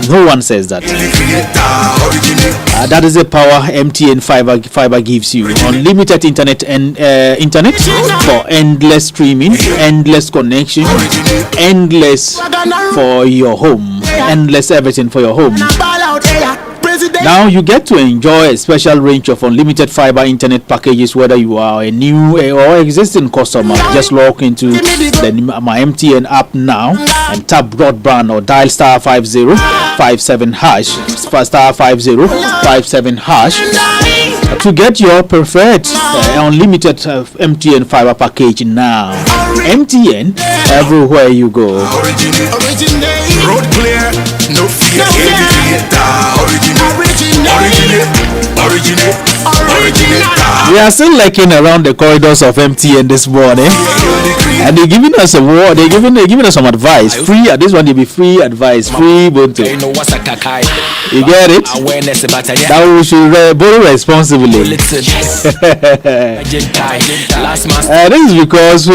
No one says that. That is the power MTN fiber gives you. Unlimited internet and internet for endless streaming, endless connection, endless for your home, endless everything for your home. Now you get to enjoy a special range of unlimited fiber internet packages, whether you are a new or existing customer. Just log into my MTN app now and tap broadband or dial *5057# *5057# to get your preferred unlimited MTN fiber package now. MTN, everywhere you go. Road clear, no fear, originate. We are still lurking around the corridors of MTN this morning, and they're giving us a word. They're giving us some advice. Free at this one, they be free advice, free bunto. You get it? That we should borrow responsibly. This is because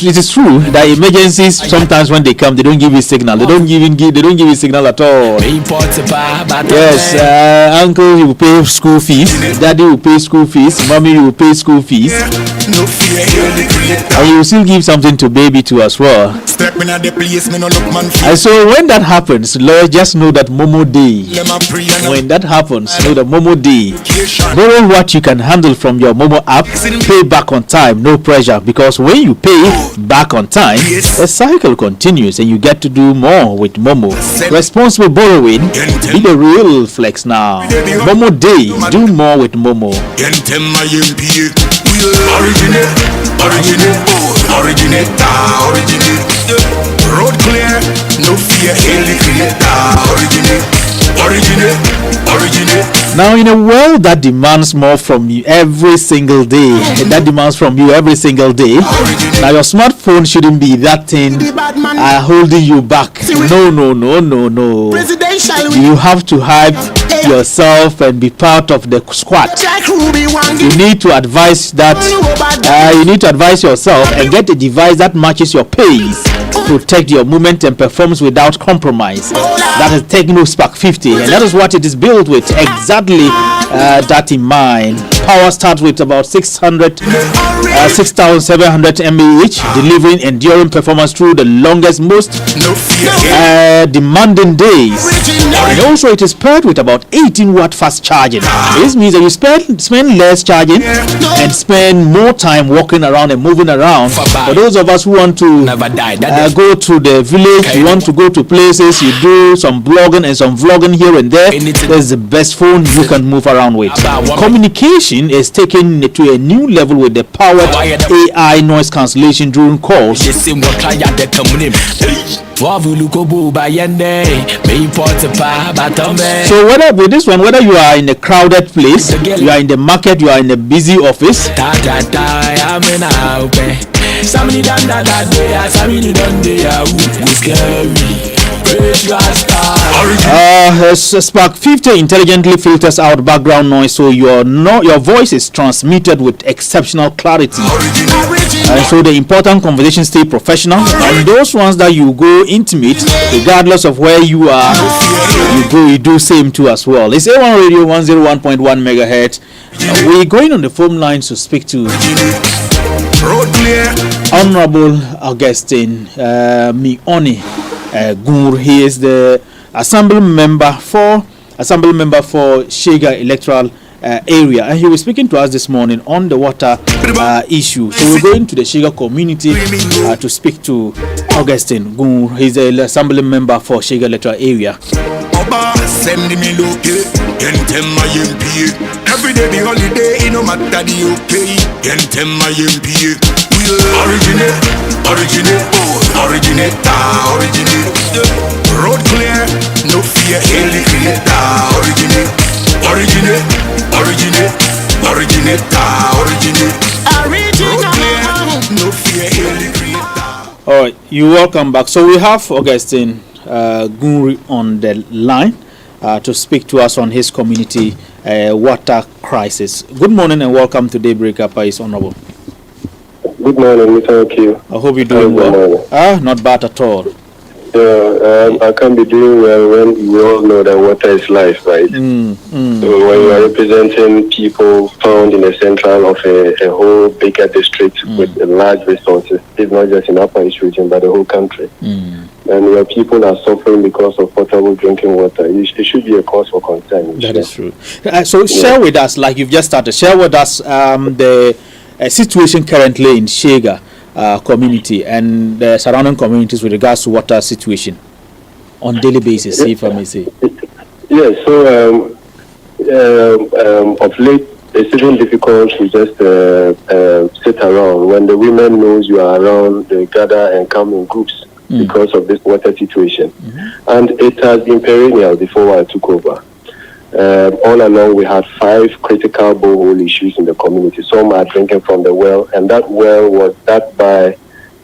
it is true that emergencies sometimes when they come, they don't give you signal. They don't give you signal at all. Yes, uncle, you will pay school fees. Daddy will pay school fees. Mommy will pay school fees. And you will still give something to baby too as well. And so when that happens, Lord, just know that Momo Day. When that happens, know that Momo Day. Borrow what you can handle from your Momo app. Pay back on time, no pressure. Because when you pay back on time, the cycle continues and you get to do more with Momo. Responsible borrowing, be the real flex now. Momo Day, do more with Momo. Originate. Road clear, no fear, originate. Now, in a world that demands more from you every single day, now your smartphone shouldn't be that thing holding you back. No. You have to hype yourself and be part of the squad. You need to advise yourself and get a device that matches your pace, protect your movement and performs without compromise. That is Tecno Spark 50, and that is what it is built with. Exactly that in mind. Power starts with about 6,700 mAh, delivering enduring performance through the longest, most demanding days. And also it is paired with about 18-watt fast charging. This means that you spend less charging and spend more time walking around and moving around. For those of us who want to go to the village, you want to go to places, you do some blogging and some vlogging here and there, there's the best phone you can move around with. Communication is taken to a new level with the powered AI noise cancellation during calls. So whether with this one, whether you are in a crowded place, you are in the market, you are in a busy office, Spark 50 intelligently filters out background noise, so your voice is transmitted with exceptional clarity. And so the important conversations stay professional, and those ones that you go intimate, regardless of where you are, you do same too as well. It's A1 Radio 101.1 megahertz. We're going on the phone lines to speak to Honorable Augustine Mioni Gur. He is the assembly member for Shega electoral area, and he was speaking to us this morning on the water issue. So we're going to the Shega community to speak to Augustine Gur. He's the assembly member for Shega electoral area. Send me look every day the holiday, no matter the okay. My MP originate. Road clear, no fear, originate. No fear, all right, you welcome back. So we have Augustine Gunri on the line to speak to us on his community water crisis. Good morning and welcome to Daybreak Upper is Honorable. Good morning, Mr. Akil. I hope you're doing well. Not bad at all. I can't be doing well when we all know that water is life, right? So when you are representing people found in the central of a whole bigger district with large resources, it's not just in Upper East region, but the whole country. And where people are suffering because of potable drinking water, it should be a cause for concern. That is true. So share with us, like you've just started, share with us the situation currently in Shega community and the surrounding communities with regards to water situation on daily basis, if I may say. Yes, so of late, it's even difficult to just sit around. When the women knows you are around, they gather and come in groups because of this water situation. And it has been perennial before I took over. All along, we had 5 critical borehole issues in the community. Some are drinking from the well, and that well was dug by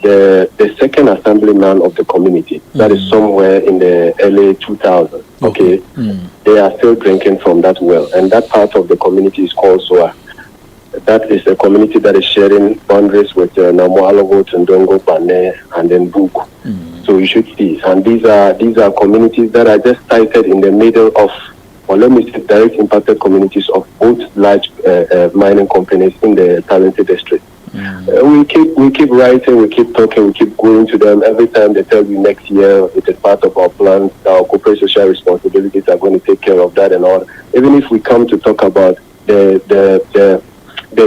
the second assemblyman of the community. That is somewhere in the early 2000s. Okay, they are still drinking from that well, and that part of the community is called Soa. That is a community that is sharing boundaries with Namoalogo, Tundongo, Bane, and then Buku. So you should see, and these are communities that are just sited in the middle of, or let me say, direct impacted communities of both large mining companies in the Talented district. We keep writing, we keep talking, we keep going to them. Every time they tell you next year it is part of our plans, our corporate social responsibilities are going to take care of that and all. Even if we come to talk about the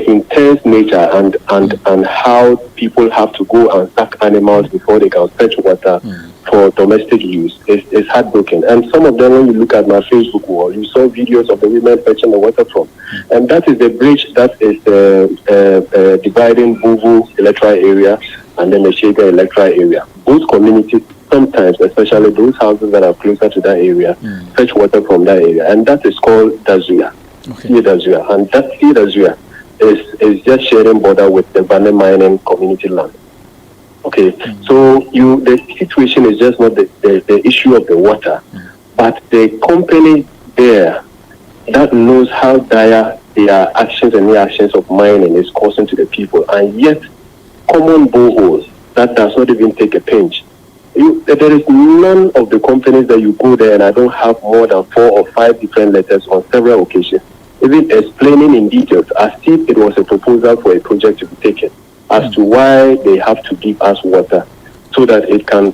intense nature and how people have to go and sack animals before they can fetch water for domestic use, it's heartbroken. And some of them, when you look at my Facebook wall, you saw videos of the women fetching the water from. And that is the bridge that is dividing Bubu electoral area and then the Shega electoral area. Both communities, sometimes, especially those houses that are closer to that area, fetch water from that area. And that is called Dazuya. Dazuya. And that Dazuya is just sharing border with the Bane mining community land. Okay, so the situation is just not the issue of the water, but the company there that knows how dire their actions and reactions of mining is causing to the people, and yet common boreholes that does not even take a pinch. There is none of the companies that you go there, and I don't have more than 4 or 5 different letters on several occasions, even explaining in details as if it was a proposal for a project to be taken, as to why they have to give us water so that it can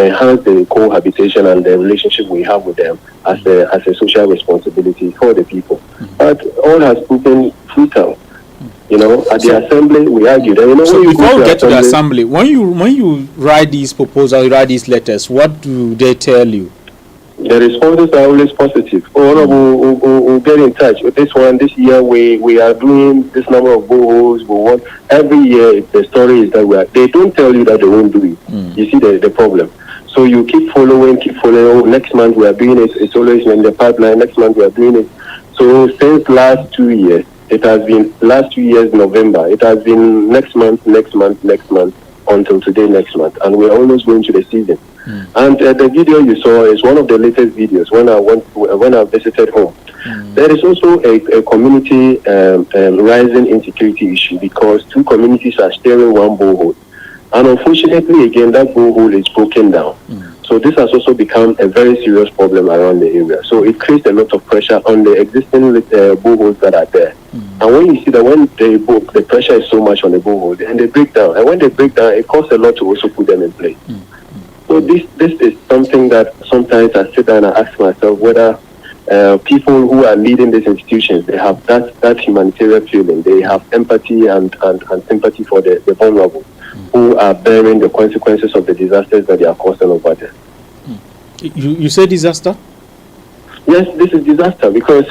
enhance the cohabitation and the relationship we have with them as a social responsibility for the people. But all has proven futile. You know, at the assembly we argued. And, so before we get to the assembly, when you write these proposals, you write these letters, what do they tell you? The responses are always positive. We'll get in touch with this one. This year we are doing this number of boreholes. Every year the story is that they don't tell you that they won't do it. You see the problem. So you keep following. Oh, next month we are doing it. It's always in the pipeline. Next month we are doing it. So since last 2 years, it has been last 2 years November. It has been next month until today next month, and we are almost going to the season. And the video you saw is one of the latest videos when I visited home. There is also a community rising insecurity issue because 2 communities are sharing one borehole, and unfortunately again that borehole is broken down. So this has also become a very serious problem around the area. So it creates a lot of pressure on the existing boreholes that are there. And when you see that when the pressure is so much on the borehole, and they break down, and when they break down, it costs a lot to also put them in place. So this is something that sometimes I sit down and ask myself whether people who are leading these institutions, they have that humanitarian feeling, they have empathy and sympathy for the vulnerable who are bearing the consequences of the disasters that they are causing over there. You say disaster? Yes, this is disaster because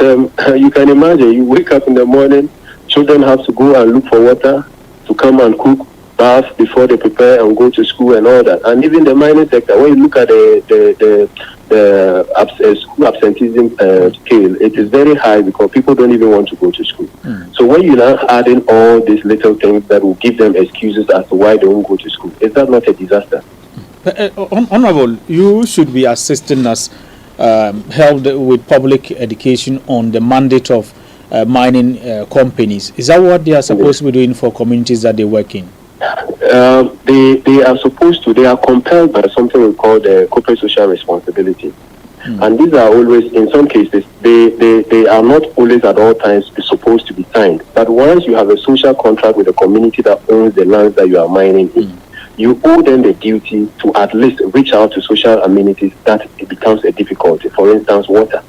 you can imagine you wake up in the morning, children have to go and look for water to come and cook, bath before they prepare and go to school and all that. And even the mining sector, when you look at the school absenteeism scale, it is very high because people don't even want to go to school. So when you now add in all these little things that will give them excuses as to why they won't go to school, is that not a disaster? Honorable, you should be assisting us help with public education on the mandate of mining companies. Is that what they are supposed to be doing for communities that they work in? They are supposed to. They are compelled by something we call the corporate social responsibility. And these are always, in some cases, they are not always at all times supposed to be signed. But once you have a social contract with a community that owns the lands that you are mining in, you owe them the duty to at least reach out to social amenities that it becomes a difficulty. For instance, water.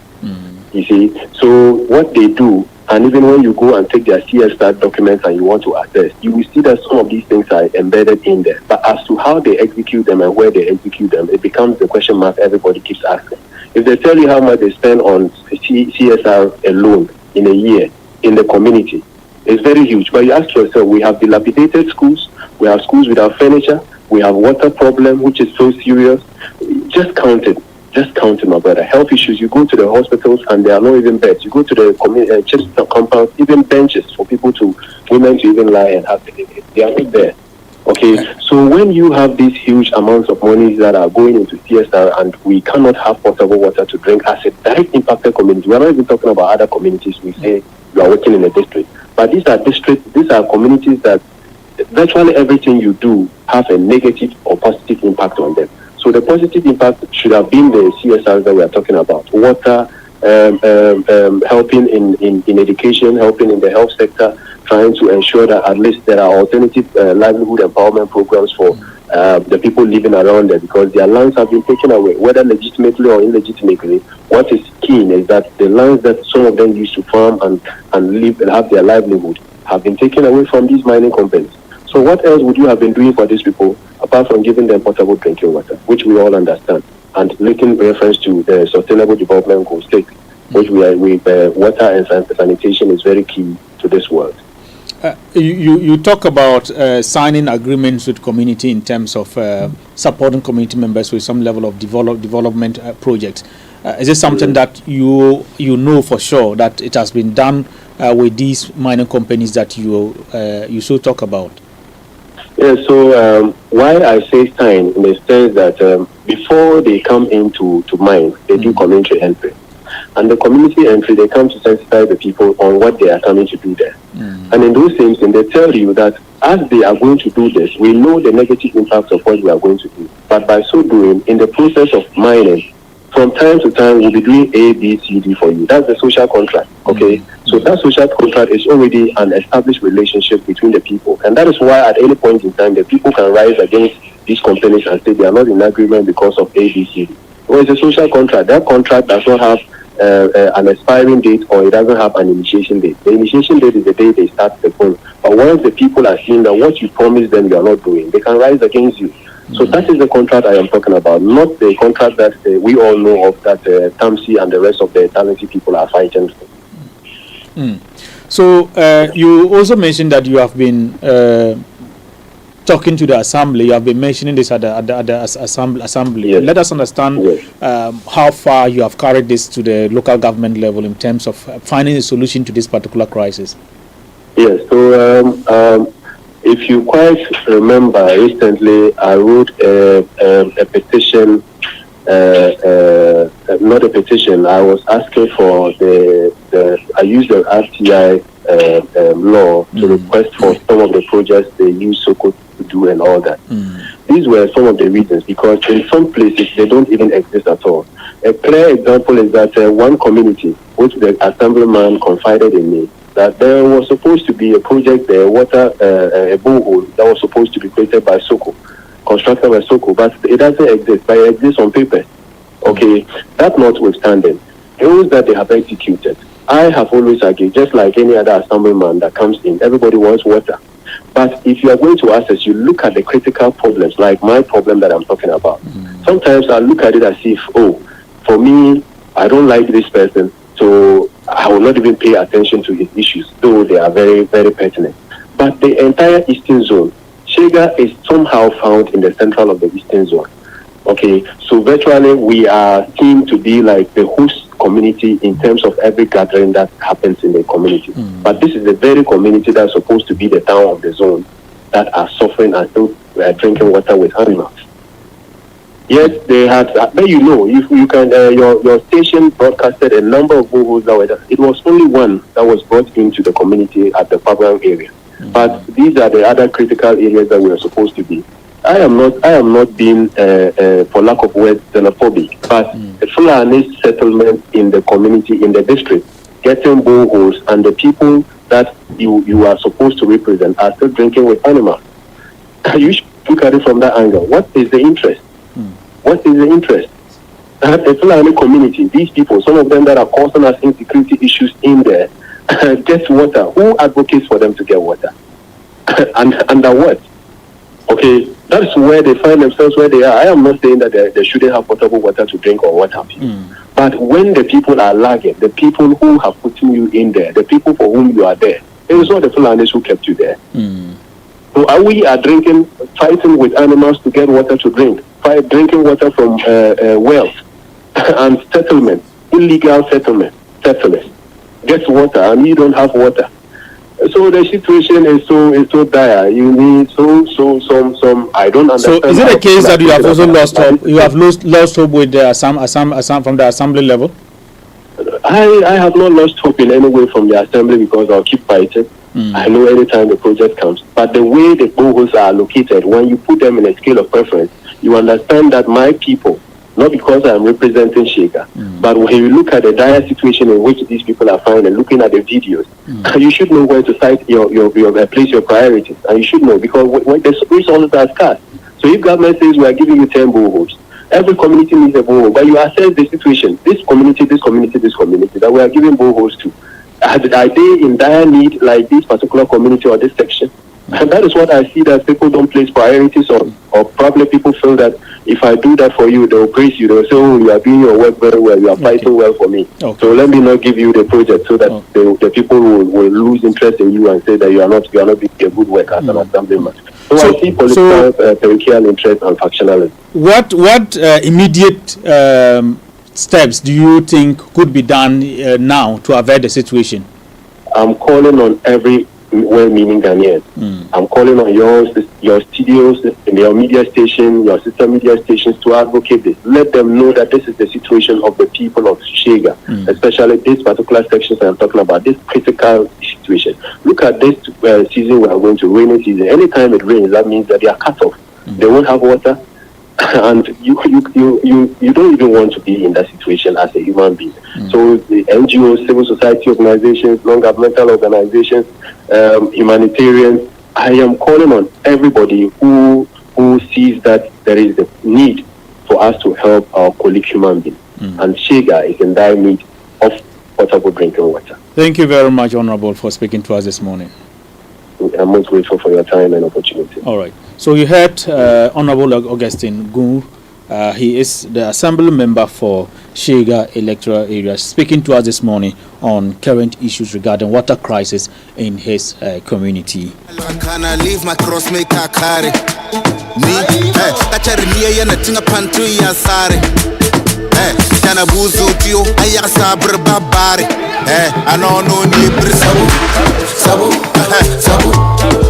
You see, so what they do, and even when you go and take their CSR documents and you want to assess, you will see that some of these things are embedded in there. But as to how they execute them and where they execute them, it becomes the question mark everybody keeps asking. If they tell you how much they spend on CSR alone in a year in the community, it's very huge. But you ask yourself, we have dilapidated schools, we have schools without furniture, we have water problem, which is so serious. Just count it, my brother. Health issues, you go to the hospitals and there are no even beds. You go to the church compounds, even benches for women to even lie and have, they are not there. Okay, so when you have these huge amounts of money that are going into CSR and we cannot have potable water to drink as a direct impacted community, we are not even talking about other communities. We say you are working in a district, but these are communities that virtually everything you do has a negative or positive impact on them. So the positive impact should have been the CSRs that we are talking about: water, helping in education, helping in the health sector, trying to ensure that at least there are alternative livelihood empowerment programs for the people living around there, because their lands have been taken away, whether legitimately or illegitimately. What is keen is that the lands that some of them used to farm and live and have their livelihood have been taken away from these mining companies. So what else would you have been doing for these people apart from giving them potable drinking water, which we all understand, and making reference to the Sustainable Development Goal 6, which water and sanitation is very key to this world. You talk about signing agreements with community in terms of supporting community members with some level of development projects. Is it something that you know for sure that it has been done with these mining companies that you so talk about? Yeah, so why I say sign in the sense that before they come into mine, they do community entry. And the community entry, they come to sensitize the people on what they are coming to do there. And in those things, and they tell you that as they are going to do this, we know the negative impacts of what we are going to do. But by so doing, in the process of mining, from time to time, we'll be doing A, B, C, D for you. That's the social contract, okay? So that social contract is already an established relationship between the people. And that is why at any point in time, the people can rise against these companies and say they are not in agreement because of A, B, C, D. Well, it's a social contract. That contract does not have an expiring date, or it doesn't have an initiation date. The initiation date is the day they start the phone. But once the people are seeing that what you promised them you are not doing, they can rise against you. So that is the contract I am talking about, not the contract that we all know of, that Tamsi and the rest of the talented people are fighting for. So you also mentioned that you have been talking to the assembly. You have been mentioning this at the assembly. Yes. Let us understand how far you have carried this to the local government level in terms of finding a solution to this particular crisis. Yes. So if you quite remember, recently I wrote a petition. Not a petition. I was asking for I used the RTI law to request for some of the projects they use SOCO to do and all that. These were some of the reasons, because in some places they don't even exist at all. A clear example is that one community, which the assemblyman confided in me, that there was supposed to be a project there, a borehole that was supposed to be created by SOCO, constructed by SOCO, but it doesn't exist, but it exists on paper. Okay, that notwithstanding, those that they have executed, I have always argued, just like any other assemblyman that comes in, everybody wants water. But if you are going to assess, you look at the critical problems, like my problem that I'm talking about. Sometimes I look at it as if, for me, I don't like this person, so I will not even pay attention to his issues, though they are very, very pertinent. But the entire Eastern Zone, Shega is somehow found in the central of the Eastern Zone. Okay, so virtually we are seen to be like the host community in terms of every gathering that happens in the community. But this is the very community that's supposed to be the town of the zone that are suffering and still drinking water with animals. Yes, they had. But you know, if you can, your station broadcasted a number of boreholes that were there. It was only one that was brought into the community at the Pabram area. But these are the other critical areas that we are supposed to be. I am not being, for lack of words, xenophobic. But the Fulani settlement in the community, in the district, getting boreholes, and the people that you are supposed to represent are still drinking with animals. You should look at it from that angle. What is the interest? What is the interest? The Fulani community, these people, some of them that are causing us insecurity issues in there, get water. Who advocates for them to get water? And under what? Okay, that's where they find themselves where they are. I am not saying that they shouldn't have potable water to drink or what have you. But when the people are lagging, the people who have put you in there, the people for whom you are there, it was not the Fulanis who kept you there. So are we fighting with animals to get water to drink, drinking water from wells and settlement, illegal settlers, get water and you don't have water. So the situation is so dire. You need some. I don't understand. So is it a case that you have also lost hope? You have lost hope with some from the assembly level? I have not lost hope in any way from the assembly because I'll keep fighting. I know anytime the project comes. But the way the boreholes are located, when you put them in a scale of preference, you understand that my people, not because I'm representing Shega, but when you look at the dire situation in which these people are found and looking at the videos, you should know where to cite your place your priorities. And you should know because when the resources are scarce. So if government says we are giving you 10 boreholes, every community needs a borehole, but you assess the situation, this community, that we are giving boreholes to. Are they in dire need like this particular community or this section? And that is what I see that people don't place priorities on, or probably people feel that if I do that for you, they'll praise you. They'll say, oh, you are doing your work very well. You are fighting well for me. So let me not give you the project so that the people will lose interest in you and say that you are not being a good worker as an assemblyman. So I see political, parochial interest and factionalism. What immediate steps do you think could be done now to avert the situation? I'm calling on every well-meaning Ghanaian. I'm calling on your studios, your media station, your sister media stations to advocate this. Let them know that this is the situation of the people of Shega, especially this particular section that I'm talking about, this critical situation. Look at this season we are going to, rainy season. Anytime it rains, that means that they are cut off. They won't have water. And you don't even want to be in that situation as a human being. So the NGOs, civil society organizations, non-governmental organizations, humanitarians, I am calling on everybody who sees that there is the need for us to help our colleague human beings. And Shega is in dire need of potable drinking water. Thank you very much, Honorable, for speaking to us this morning. I'm most grateful for your time and opportunity. All right. So you heard Honorable Augustine Gungu. He is the assembly member for Shega electoral area, speaking to us this morning on current issues regarding water crisis in his community. Can I leave my crossmaker carry me? Hey, na pantu ya sare. Hey, tana buzu tio aya sabre babare. Hey, anono ni brisabu, sabu, sabu,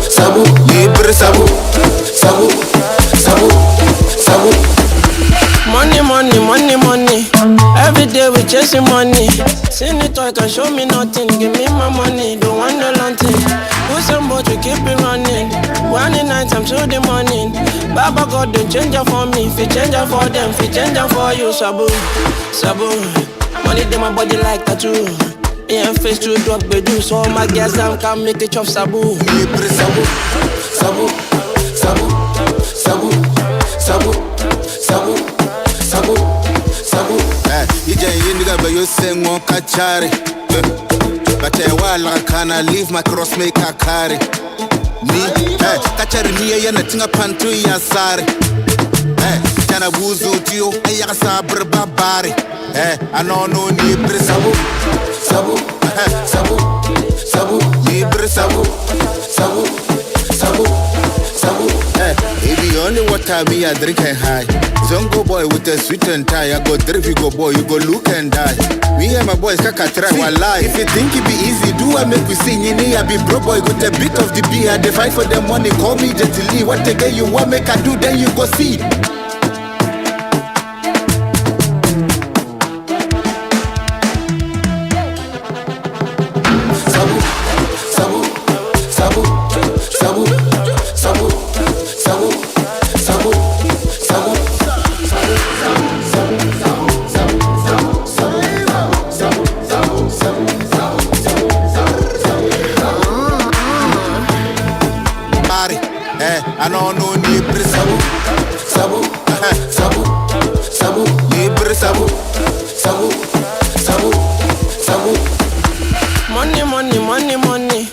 sabu, ni brisabu, sabu, sabu, sabu. Money, money, money, money. Every day we chasing money. Seen it all, can show me nothing. Give me my money, don't want no nothing. Put some boat, we keep it running. One night, I'm till the morning. Baba God, don't change it for me. If you change it for them, if you change it for you, sabu, sabu. Money in my body like tattoo. Yeah, face to drop, we do. So my girls down can make it chop sabu. Sabu, sabu, sabu, sabu, sabu, sabu. Sabu, sabu. Ija yindiga ba yo sengo kachari. But wala kana leave my crossmaker carry. Me, kachari niye yana tinga pantu ya sare. Tana buzu tio aya sabre babare. Anono ni bre sabu, sabu, sabu, sabu, ni bre sabu, sabu, sabu, sabu. If you only water me, I drink and high. Zongo boy with a sweet and tie. I go drift, you go boy, you go look and die. Me and my boys kaka try one lie. If you think it be easy, do I make we sing in here? I be bro boy with a bit of the beer. They fight for the money, call me Jet Li. What the girl you want make I do, then you go see. I don't know ni sabu, sabu, sabu, sabu, ni sabu, sabu, sabu, sabu. Money, money, money, money.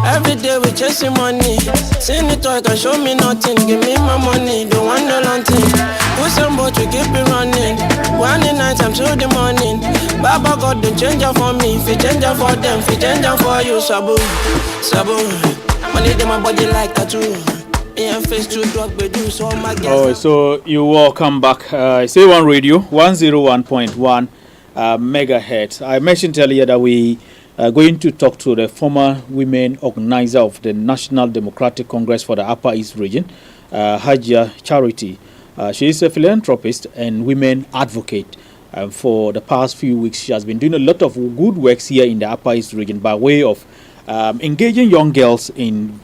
Every day we chasing money. Send it toy can show me nothing. Give me my money, don't want no long thing. Put some boat, we keep it running. One night time till the morning. Baba God don't change it for me. If you change it for them, if you change it for you, sabu, sabu. Money in my body like tattoo. Face to drug, we do so my guess. Oh, so you welcome back. C1 Radio 101.1 megahertz. I mentioned earlier that we are going to talk to the former women organizer of the National Democratic Congress for the Upper East region, Hajia Charity. She is a philanthropist and women advocate. For the past few weeks, she has been doing a lot of good works here in the Upper East region by way of engaging young girls in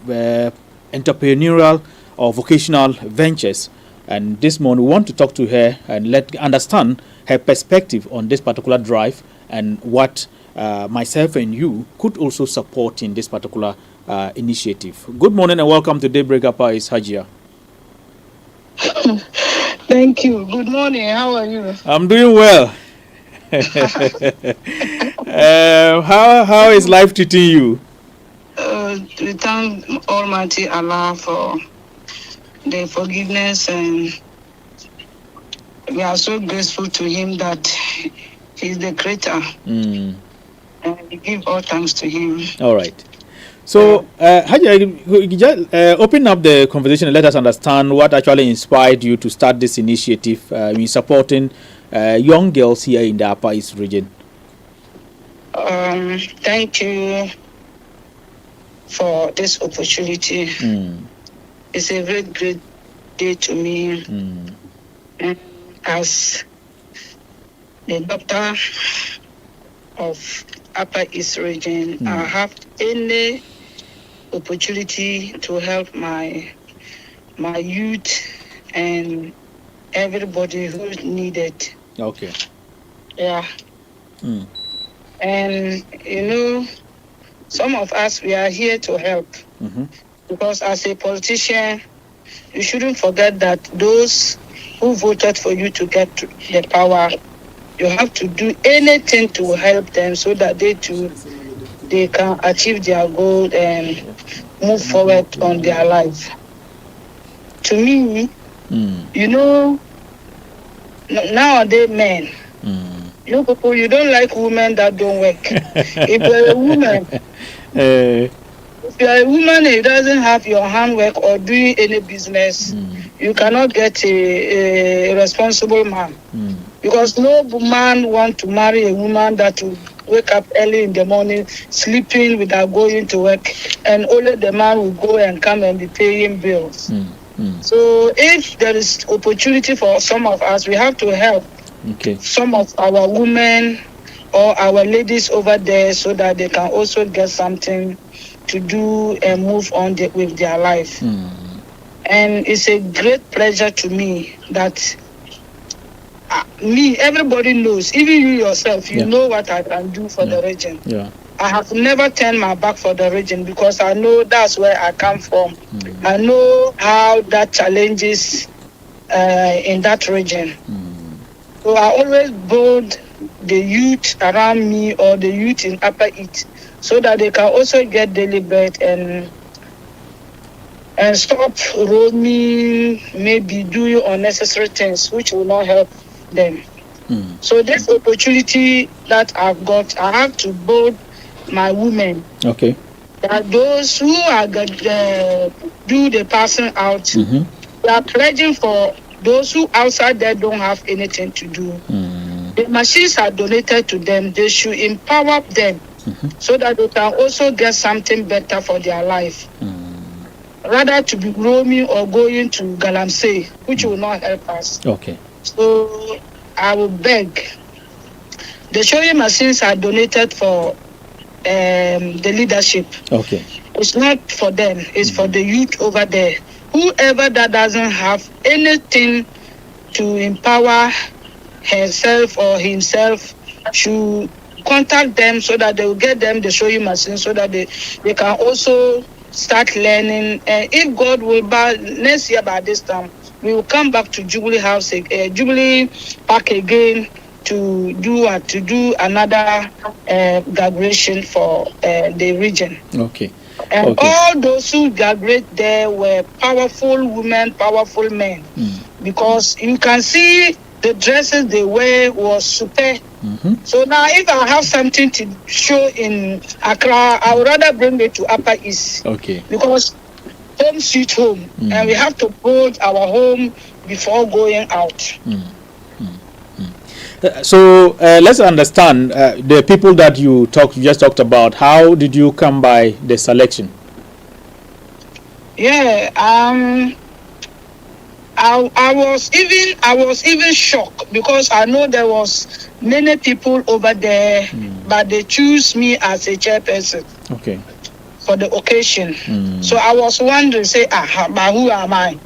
entrepreneurial or vocational ventures. And this morning we want to talk to her and understand her perspective on this particular drive and what myself and you could also support in this particular initiative. Good morning and welcome to Daybreak Upper East, Hajia. Thank you. Good morning. How are you? I'm doing well. How is life treating you? We thank Almighty Allah for the forgiveness, and we are so grateful to Him that He is the Creator, and we give all thanks to Him. All right. So, Hajia, just open up the conversation and let us understand what actually inspired you to start this initiative in supporting young girls here in the Upper East region. Thank you for this opportunity. It's a very great day to me. And as the doctor of Upper East region, I have any opportunity to help my youth and everybody who needed. Okay. Yeah. And some of us, we are here to help. Because as a politician, you shouldn't forget that those who voted for you to get the power, you have to do anything to help them so that they can achieve their goal and move forward on their life. To me, nowadays men, you people, you don't like women that don't work. If you're a woman, if you're a woman and you doesn't have your handwork or doing any business, you cannot get a responsible man. Because no man wants to marry a woman that will wake up early in the morning, sleeping without going to work, and only the man will go and come and be paying bills. So if there is opportunity for some of us, we have to help some of our women or our ladies over there so that they can also get something to do and move on with their life. And it's a great pleasure to me that everybody knows, even you yourself, you know what I can do for the region. I have never turned my back for the region because I know that's where I come from. I know how that challenges in that region. So I always build the youth around me or the youth in Upper East so that they can also get daily bread and stop roaming, maybe doing unnecessary things which will not help them. So this opportunity that I've got, I have to build my women. Okay. That those who are do the passing out, they are pledging for those who outside there don't have anything to do. The machines are donated to them. They should empower them so that they can also get something better for their life. Rather to be roaming or going to Galamsey, which will not help us. Okay. So I will beg. The sewing machines are donated for the leadership. Okay. It's not for them. It's for the youth over there. Whoever that doesn't have anything to empower herself or himself should contact them so that they will get them the sewing machine so that they can also start learning. If God will, by next year by this time, we will come back to Jubilee House, Jubilee Park again to do another graduation for the region. Okay. And all those who graduate there were powerful women, powerful men, because you can see the dresses they wear was super. So now, if I have something to show in Accra, I would rather bring it to Upper East. Okay. Because home sweet home, and we have to build our home before going out. So let's understand the people that you just talked about. How did you come by the selection? Yeah, I was even shocked because I know there was many people over there, but they choose me as a chairperson. Okay. For the occasion. So I was wondering, say, but who am I?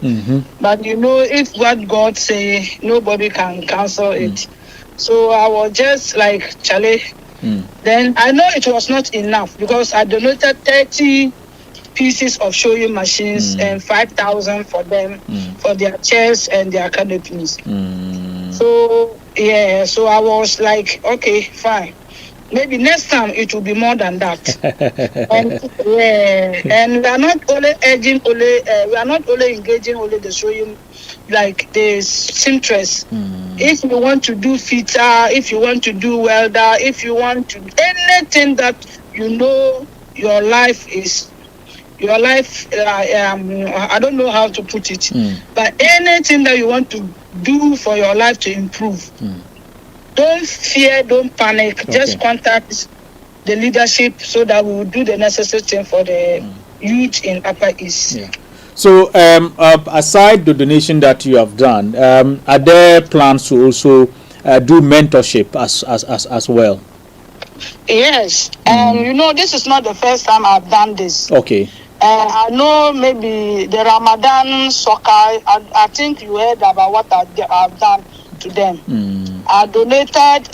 But you know, if what God say, nobody can cancel it. So I was just like, Charlie. Then I know it was not enough because I donated 30 pieces of sewing machines and 5,000 for them, for their chairs and their canopies. So, yeah, so I was like, okay, fine. Maybe next time it will be more than that. And we are not only engaging only the sewing, like the seamstress. If you want to do fitter, if you want to do welder, if you want to anything that you know your life, I don't know how to put it, but anything that you want to do for your life to improve, don't fear, don't panic, just contact the leadership so that we will do the necessary thing for the youth in Upper East. Yeah. So aside the donation that you have done, are there plans to also do mentorship as well? Yes, and you know, this is not the first time I've done this. Okay. I know maybe the Ramadan soccer, I think you heard about what I've done to them. I donated,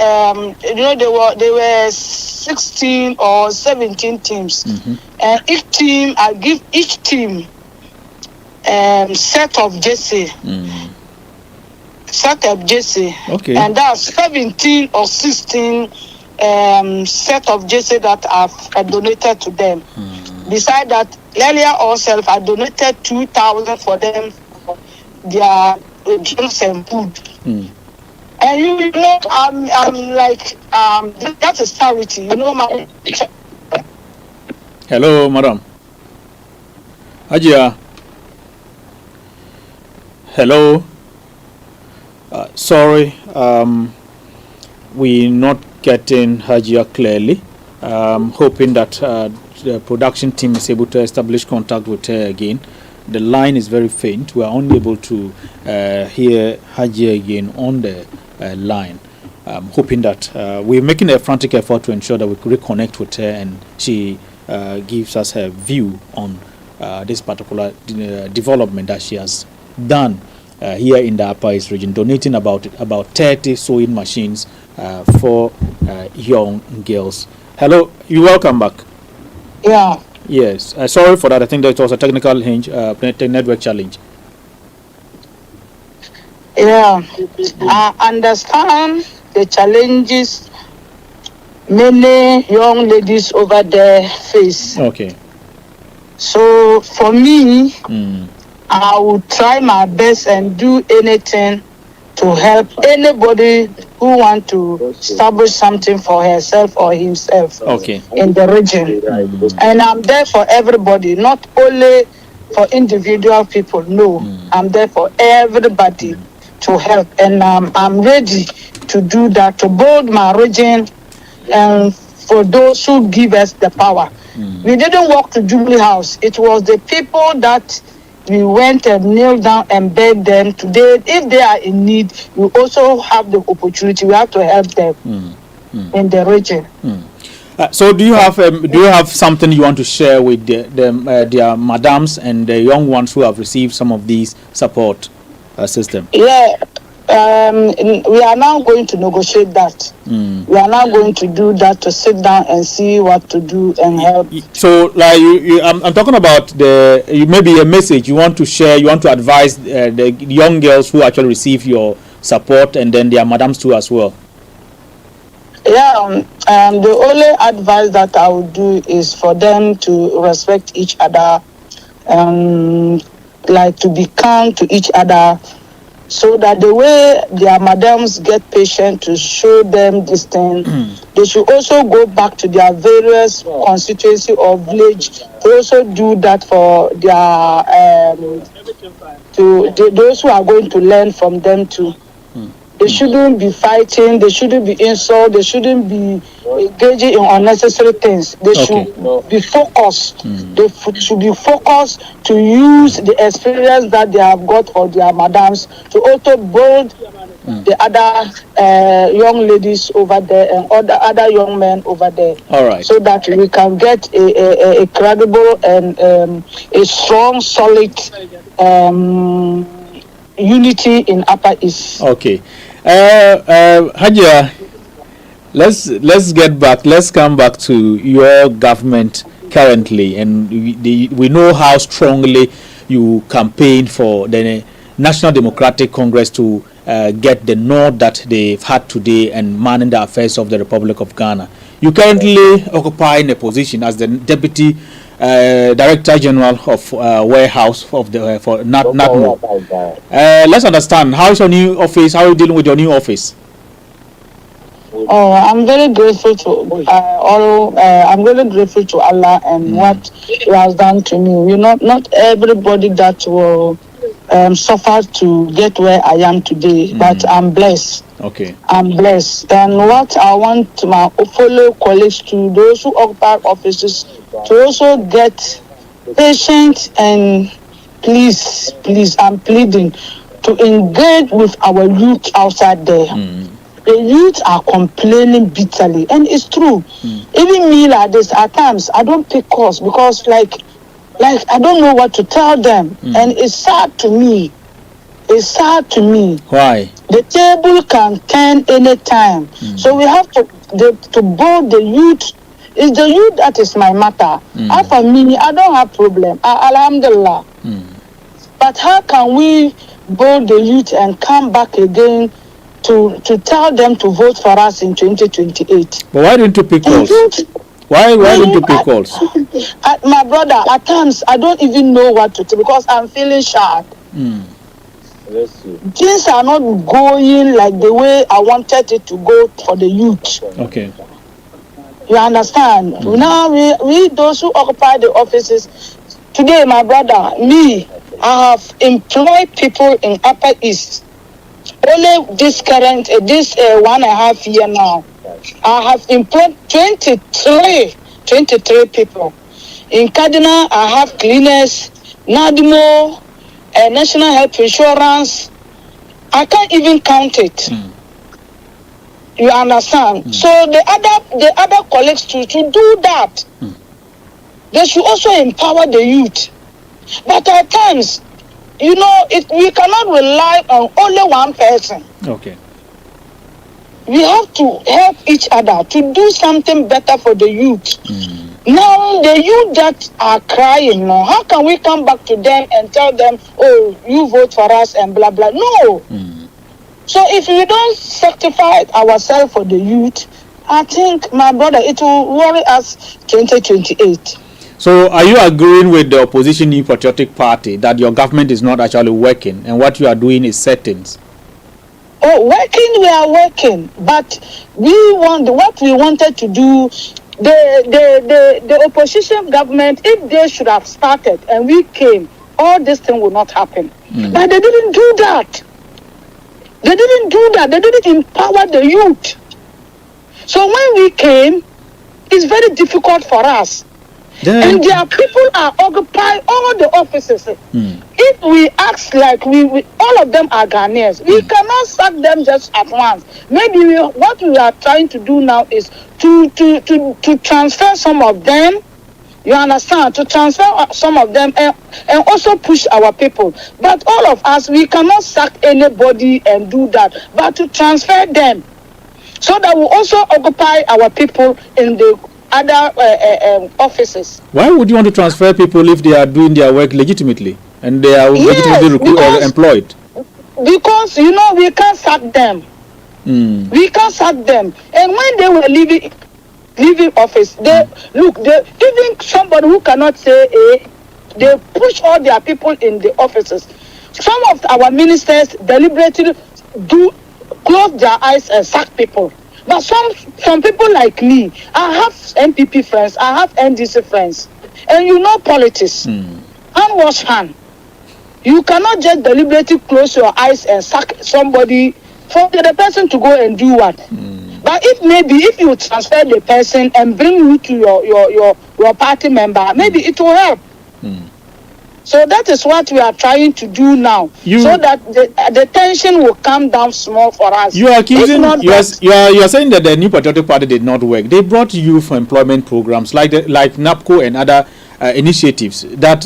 you know, they were 16 or 17 teams. And each team, I give each team set of jersey. Set of jersey. Okay. And that's 17 or 16 set of jersey that I've donated to them. Besides that, earlier also I donated 2,000 for them for their drinks and food. And you know, I'm like, that's a charity. You know, my. Hello, madam. Hajia. Hello. Sorry, we're not getting Hajia clearly. Hoping that the production team is able to establish contact with her again. The line is very faint. We are unable to hear Hajia again on the line. Hoping that we're making a frantic effort to ensure that we could reconnect with her and she gives us her view on this particular development that she has done here in the Upper East region, donating about 30 sewing machines for young girls. Hello, you're welcome back. Yeah. Yes, sorry for that. I think that was a technical network challenge. Yeah, I understand the challenges many young ladies over there face. Okay. So for me, I will try my best and do anything to help anybody who want to establish something for herself or himself in the region. And I'm there for everybody, not only for individual people. No, I'm there for everybody to help. And I'm ready to do that, to build my region and for those who give us the power. We didn't walk to Jubilee House. It was the people that we went and kneeled down and begged them. Today, if they are in need, we also have the opportunity. We have to help them in the region. So, do you have something you want to share with their madams and the young ones who have received some of these support system? Yeah, we are now going to negotiate that. We are now going to do that, to sit down and see what to do and help. So, like I'm talking about maybe a message you want to share. You want to advise the young girls who actually receive your support, and then their madams too as well. Yeah, the only advice that I would do is for them to respect each other, like to be kind to each other, so that the way their madams get patient to show them this thing, they should also go back to their various constituency or village to also do that for their those who are going to learn from them too. They shouldn't be fighting, they shouldn't be insult, they shouldn't be engaging in unnecessary things. They should be focused. They should be focused to use the experience that they have got for their madams to also build the other young ladies over there and other young men over there. All right. So that we can get a credible and a strong, solid unity in Upper East. Okay. Hajia, let's get back. Let's come back to your government currently, and we know how strongly you campaign for the National Democratic Congress to get the nod that they've had today and manage the affairs of the Republic of Ghana. You currently occupy a position as the Deputy Director General of Warehouse of the for NADMO. Let's understand, how is your new office? How are you dealing with your new office? Oh, I'm very grateful to I'm very grateful to Allah and what He has done to me. You know, not everybody that will suffer to get where I am today, but I'm blessed. Okay. I'm blessed. And what I want my fellow colleagues to, those who occupy offices, to also get patient and please, I'm pleading to engage with our youth outside there. The youth are complaining bitterly, and it's true. Even me like this, at times I don't pick calls because like I don't know what to tell them, and it's sad to me. It's sad to me. Why? The table can turn anytime. So we have to build the youth. It's the youth that is my matter. For me, I don't have problem. Alhamdulillah. But how can we build the youth and come back again to tell them to vote for us in 2028? But why don't you pick calls? Why don't you pick calls? My brother, at times I don't even know what to do because I'm feeling shy. Things are not going like the way I wanted it to go for the youth. Okay. You understand? Now we those who occupy the offices today, my brother, me, I have employed people in Upper East. Only this current, this 1.5 year now, I have employed 23 people. In Kaduna, I have cleaners, NADMO, National Health Insurance. I can't even count it. You understand? So the other colleagues to do that, they should also empower the youth. But at times, you know, we cannot rely on only one person. Okay. We have to help each other to do something better for the youth. Now, the youth that are crying now, how can we come back to them and tell them, oh, you vote for us and blah, blah? No. So if we don't sanctify ourselves for the youth, I think, my brother, it will worry us 2028. So are you agreeing with the opposition New Patriotic Party that your government is not actually working and what you are doing is settings? Oh, we are working, but what we wanted to do, the opposition government, if they should have started and we came, all this thing would not happen. But they didn't do that. They didn't empower the youth. So when we came, it's very difficult for us. And their people are occupying all the offices. If we ask like we all of them are Ghanaians, we cannot sack them just at once. Maybe what we are trying to do now is to transfer some of them You understand? To transfer some of them and also push our people. But all of us, we cannot sack anybody and do that. But to transfer them so that we also occupy our people in the other offices. Why would you want to transfer people if they are doing their work legitimately and they are legitimately employed? Because, you know, we can't sack them. We can't sack them. And when they were leaving office, they even somebody who cannot say A, they push all their people in the offices. Some of our ministers deliberately do close their eyes and sack people. But some people like me, I have MPP friends, I have NDC friends, and you know politics. Hand wash hand. You cannot just deliberately close your eyes and sack somebody for the person to go and do what. But if you transfer the person and bring you to your party member, maybe it will help. So that is what we are trying to do now, so that the tension will come down small for us. You are accusing, you are saying that the New Patriotic Party did not work. They brought youth employment programs like NAPCO and other initiatives that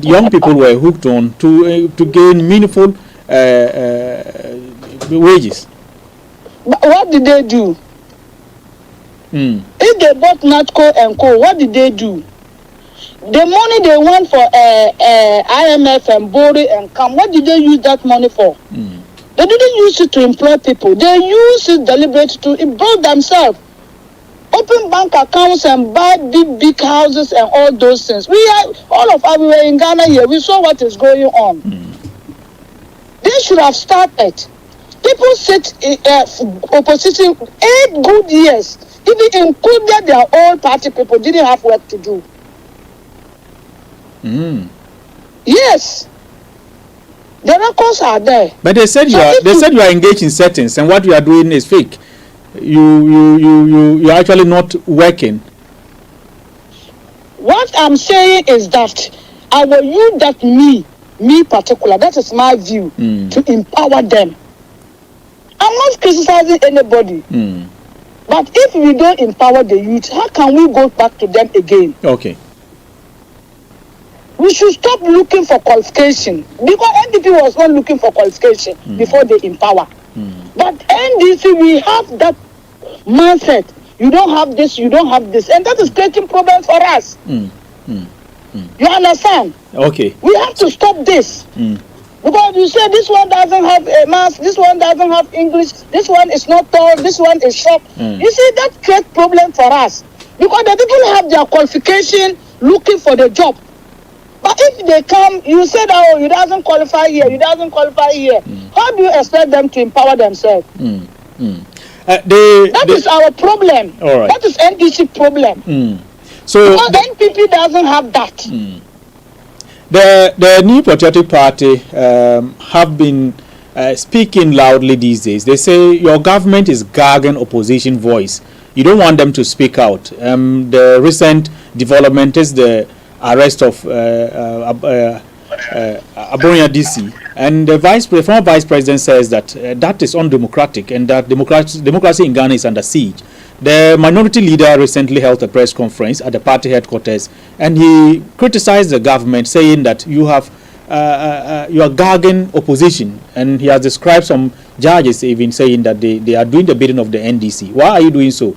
young people were hooked on to gain meaningful wages. But what did they do? If they bought NATCO and Co, what did they do? The money they want for IMF and Bori and CAM, what did they use that money for? They didn't use it to employ people. They used it deliberately to employ themselves. Open bank accounts and buy big houses and all those things. All of us, we were in Ghana here. We saw what is going on. They should have started. People sit in opposition 8 good years. Even included their own party people didn't have work to do. Yes. The records are there. But they said you are engaged in settings and what you are doing is fake. You are actually not working. What I'm saying is that I will use that me particular, that is my view, to empower them. I'm not criticizing anybody. But if we don't empower the youth, how can we go back to them again? Okay. We should stop looking for qualification, because NDP was not looking for qualification before they empower. But NDC, we have that mindset. You don't have this, you don't have this, and that is creating problems for us. You understand? Okay. We have to stop this. Because you say this one doesn't have a math, this one doesn't have English, this one is not tall, this one is short. You see, that creates problem for us. Because the people have their qualification looking for the job. But if they come, you say that, oh, you doesn't qualify here, you doesn't qualify here. How do you expect them to empower themselves? That is our problem. All right. That is NDC problem. So because NPP doesn't have that. The New Patriotic Party have been speaking loudly these days. They say your government is gagging opposition voice. You don't want them to speak out. The recent development is the arrest of Abonya DC, and the former vice president says that that is undemocratic and that democracy in Ghana is under siege. The minority leader recently held a press conference at the party headquarters, and he criticized the government, saying that you are gagging opposition, and he has described some judges even saying that they are doing the bidding of the NDC. Why are you doing so?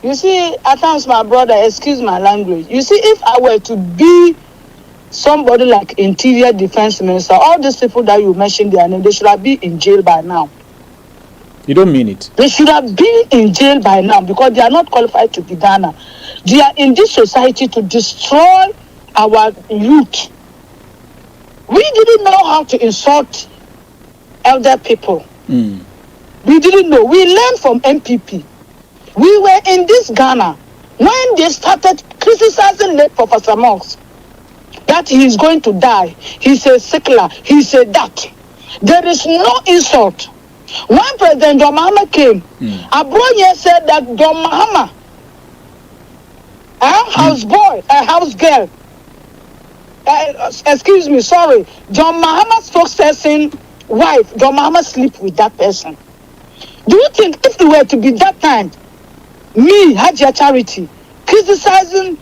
You see, at times, my brother, excuse my language. You see, if I were to be somebody like Interior Defense Minister, all these people that you mentioned their name, they should have been in jail by now. You don't mean it? They should have been in jail by now because they are not qualified to be Ghana. They are in this society to destroy our youth. We didn't know how to insult elder people. We didn't know. We learned from MPP. We were in this Ghana when they started criticizing late Professor Monks that he is going to die. He's a sickler. He's a that. There is no insult. When President John Mahama came, Abronya said that John Mahama, a house boy, a house girl, John Mahama's spokesperson wife, John Mahama sleep with that person. Do you think if it were to be that time, me, Hajia Charity, criticizing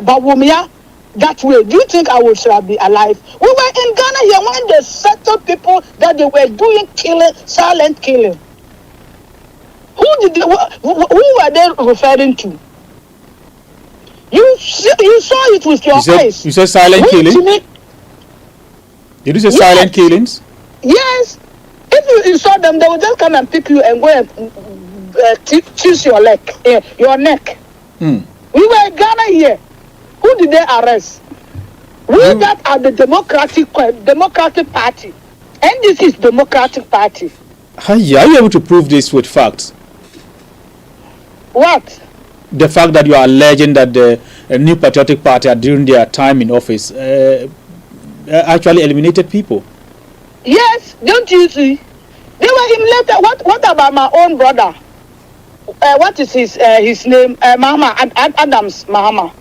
Bawumia that way, do you think I would be alive? We were in Ghana here when they settled people that they were doing killing, silent killing. Who were they referring to? You saw it with your eyes. You said silent killing? Did you say silent killings? Yes. If you saw them, they would just come and pick you and go and choose your neck. We were in Ghana here. Who did they arrest? We that are the Democratic Party. And this is Democratic Party. Are you able to prove this with facts? What? The fact that you are alleging that the New Patriotic Party during their time in office actually eliminated people. Yes, don't you see? They were eliminated. What about my own brother? What is his name? Adams Mahama.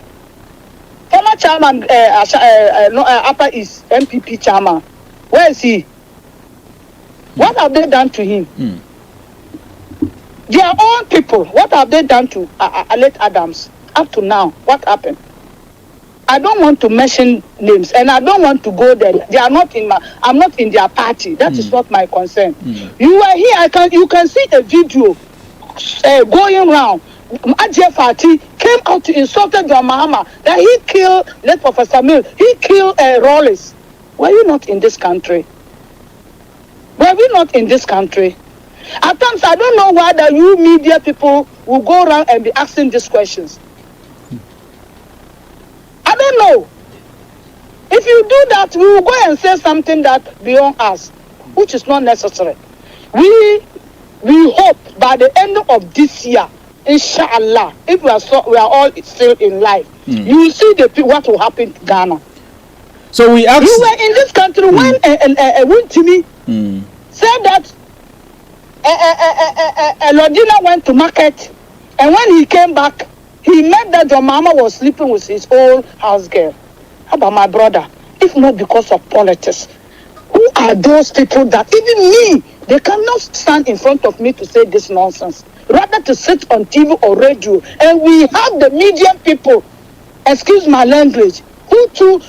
Former chairman, Upper East MPP chairman. Where is he? What have they done to him? Their own people. What have they done to Alec Adams? Up to now, what happened? I don't want to mention names, and I don't want to go there. They are not in I'm not in their party. That is not my concern. You were here. You can see a video going around. Ajay Fati came out to insult John Mahama that he killed late Professor Mill. He killed Rawlings. Were you not in this country? Were we not in this country? At times, I don't know why the you media people will go around and be asking these questions. I don't know. If you do that, we will go and say something that beyond us, which is not necessary. We hope by the end of this year, inshallah, if we are all still in life, you will see what will happen to Ghana. So we asked. You were in this country when Wintimi said that Lodina went to market, and when he came back, he met that your mama was sleeping with his old house girl. How about my brother? If not because of politics, who are those people that even me, they cannot stand in front of me to say this nonsense? Rather to sit on TV or radio, and we have the media people, excuse my language, who too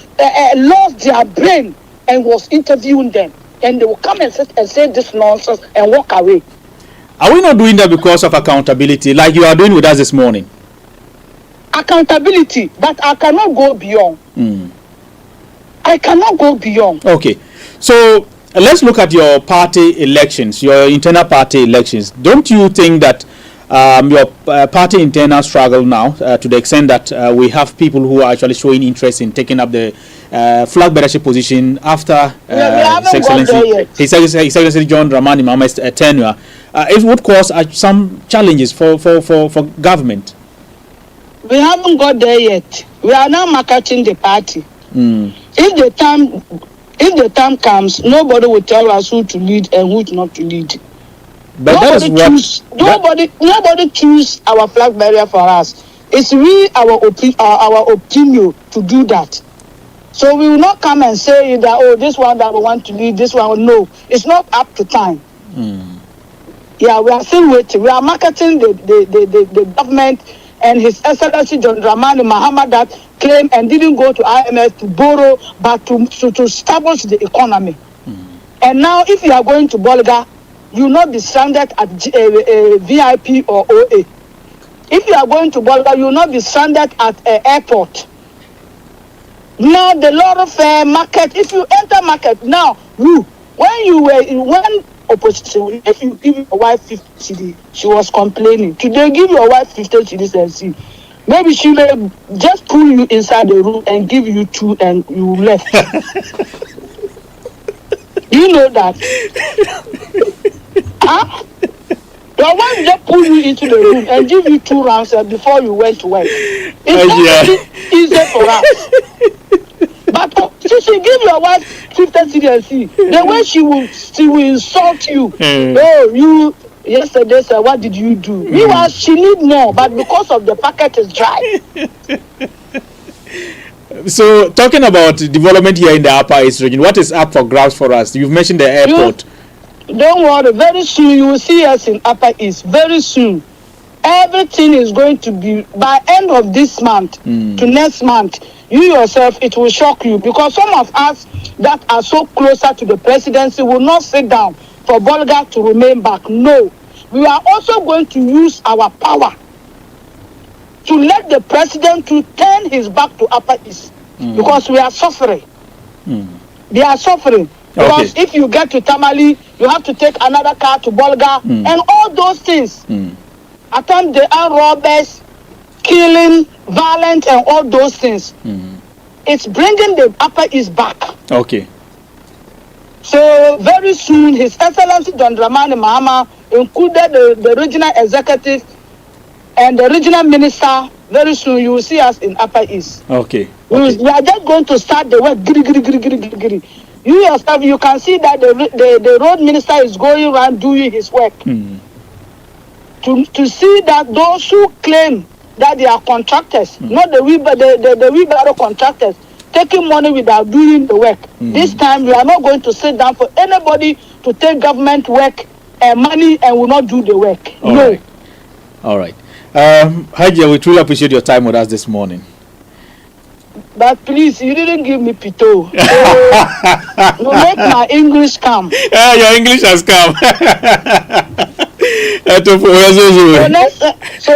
lost their brain and was interviewing them, and they will come and sit and say this nonsense and walk away. Are we not doing that because of accountability, like you are doing with us this morning? Accountability, but I cannot go beyond. I cannot go beyond. Okay, so let's look at your party elections, your internal party elections. Don't you think that your party internal struggle now, to the extent that we have people who are actually showing interest in taking up the flag bearership position after His Excellency John Dramani Mahama's tenure, it would cause some challenges for government? We haven't got there yet. We are now marketing the party. If the time comes, nobody will tell us who to lead and who not to lead. But nobody choose our flag bearer for us. It's really our opinion to do that. So we will not come and say that this one that we want to lead, this one no. It's not up to time. Yeah, we are still waiting. We are marketing the government and His Excellency John Dramani Mahama that came and didn't go to IMF to borrow, but to establish the economy. And now, if you are going to Bolga, you will not be stranded at VIP or OA. If you are going to Bolga, you will not be stranded at airport. Now, the Loro Fair market, if you enter market now, when opposition, if you give your wife 50 cedi, she was complaining. Today, give your wife 50 cedis and see. Maybe she may just pull you inside the room and give you 2 and you left. You know that? Huh? Your wife just pull you into the room and give you 2 rounds before you went to work. It's not easy for us. But she should give your wife 50 cedi and see. The way she will insult you. Oh, you yesterday said, what did you do? Meanwhile, she need more, but because of the packet is dry. So, talking about development here in the Upper East region, what is up for grabs for us? You've mentioned the airport. Don't worry, very soon you will see us in Upper East. Very soon. everything is going to be by end of this month to next month. You yourself, it will shock you, because some of us that are so closer to the presidency will not sit down for Bolga to remain back. No, we are also going to use our power to let the president to turn his back to Upper East, because we are suffering. They are suffering. Because if you get to Tamale, you have to take another car to Bolga, and all those things. I think they are robbers, killing, violent, and all those things. It's bringing the Upper East back. Okay. So very soon, His Excellency John Dramani Mahama included the regional executive and the regional minister. Very soon, you will see us in Upper East. Okay. We are just going to start the work. Giri. You yourself, you can see that the road minister is going around doing his work. To see that those who claim that they are contractors, not the wheelbarrow contractors, taking money without doing the work. This time we are not going to sit down for anybody to take government work and money and will not do the work. All right. Hajia, we truly appreciate your time with us this morning. But please, you didn't give me pito. So you make my English come. Your English has come. So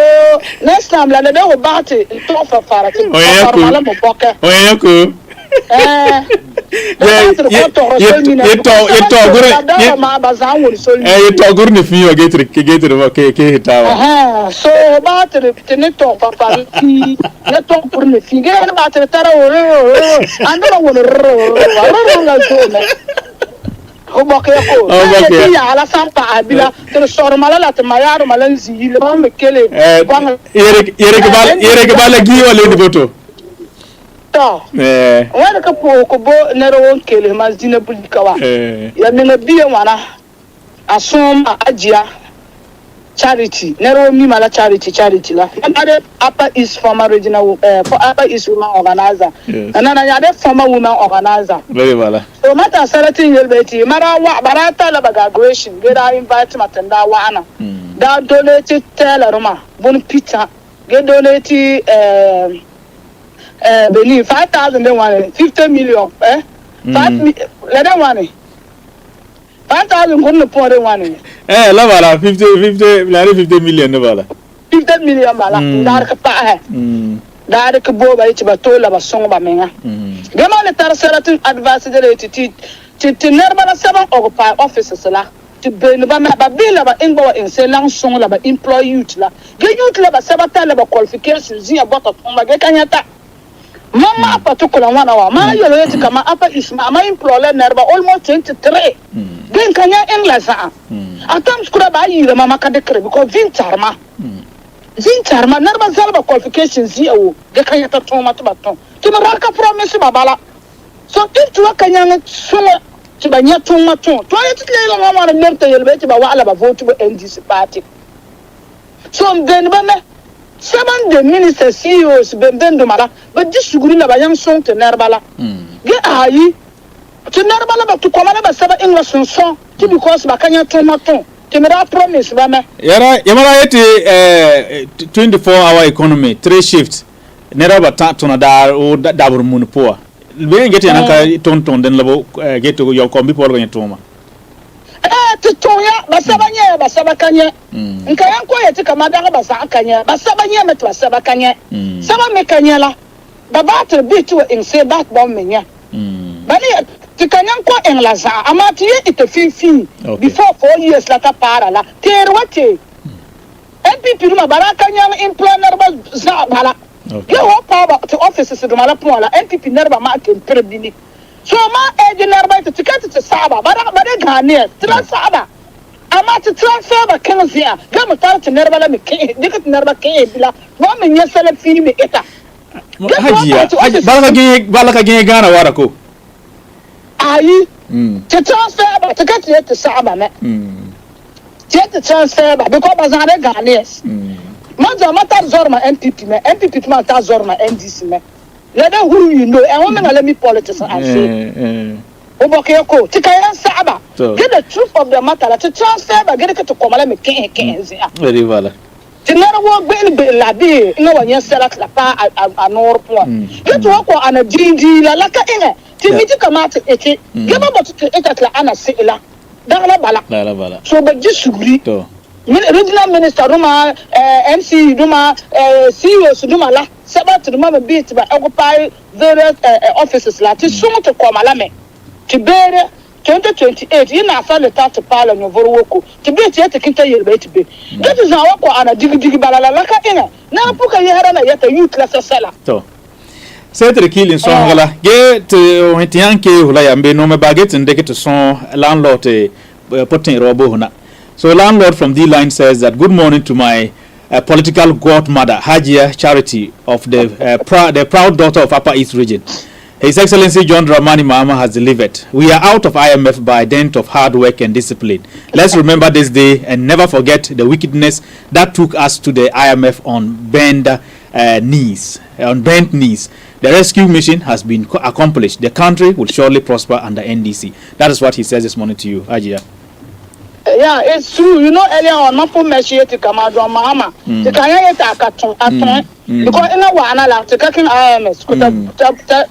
next time, like they will bat it. Talk for farati. So about the talk for farati. Let talk for the figure about the terror. I don't want to. Ala sampa abila to sormala la tmayaro malanzi le ba mekele yere ke bala gi wala ndi boto to wala ka ko bo nero won kele mazina bulikawa ya menga biye wana asoma ajia charity nero mi mala charity la ade Upper East former regional for Upper East women organizer and ade former women organizer very well so mata salatin yelbeti mara wa barata la graduation get I invite matanda wa ana da donate telaruma bon pizza get donate beni 5,000 then one 50 million 5 let them one 5,000 couldn't pour one. La bala 50 million no bala. 50 million bala. Dar ka pa hai. Dar ka bo ba ichi ba to la ba song ba menga. Gama le tar seratin advisory ti nerba la seven occupy offices la. Ti ben ba ma ba bila ba ingba in se lang song la ba employ youth la. Ge youth la ba sabata la ba qualifications zia bota tumba ge kanyata. Mama particular one hour. Ma yo le ti kama Upper East ma employ la nerba almost 23. Then kanya English atam skura ba yira mama ka dekre because vintarma nerba zalba qualifications yawo de kanya ta toma to baton to na ka promise babala so if tu kanya so to banya toma to yet le la mama na nerta yelbe ti ba wala ba vote ba NDC party so ben ba me seven the minister CEOs ben do mala but this suguri la ba yang song te nerba la ge ayi to nerba la ba to komana ba saba English so because bakanya tomato timira promise ba me yara yeti 24-hour economy 3 shifts nera ba ta tona da o dabur mun poa be ngeti nanka tonton den labo get yo kombi por ganya toma to toya ba saba kanya nka yanko yeti kama da ba sa kanya ba saba nye met ba saba kanya saba me kanya la ba ba to be to in say back bomb me nya bani tikanyan ko en la za amati ite fi before 4 years la ta para la terwate NPP ma baraka nyam employer ba za bala yo power to offices do mala pola NPP nerba ma ke prebini so ma e nerba te tikati te saba bara gane tra saba amati transfer ba kanzia ga mutar te nerba la me ke dikat nerba ke bila wa men yasala fi me eta haji balaka ge gana wara ko ayi to transfer ba to get to saba me get to transfer ba because bazare Ghanaians maza mata zorma NPP ma ta zorma NDC me let them who you know and women let me politics and say obokeko tikayan saba get the truth of the matter to transfer ba get to komala me ken very well Tinara wo be la be no one yes select la pa anor point. Get to work on a dindi la laka ina. Timiti kamata eti. Geba but to la ana sila. Dala bala. So but just agree. To. Regional minister Roma MC Roma CEOs Roma la sebat Roma beat by occupy various offices la. Ti sumo to kwamala me. Ti bere 2028 you na fa le to pala no vorwoko to be ti etekinta yerbe ti be that is how ko ana digi balala la ka ina na puka yehara na yeta youth la sala to setre kilin son gala get ontianke hula yambe no me baget ndeke to son landlord potin robo huna. So landlord from D line says that good morning to my political godmother Hajia Charity of the proud daughter of Upper East Region. His Excellency John Dramani Mahama has delivered. We are out of IMF by dint of hard work and discipline. Let's remember this day and never forget the wickedness that took us to the IMF on bent knees. The rescue mission has been accomplished. The country will surely prosper under NDC. That is what he says this morning to you, Ajia. Yeah, it's true. You know, earlier on, my phone message to come out from Mahama. The Kanya Takaton, because in a one, I like to taking IMS,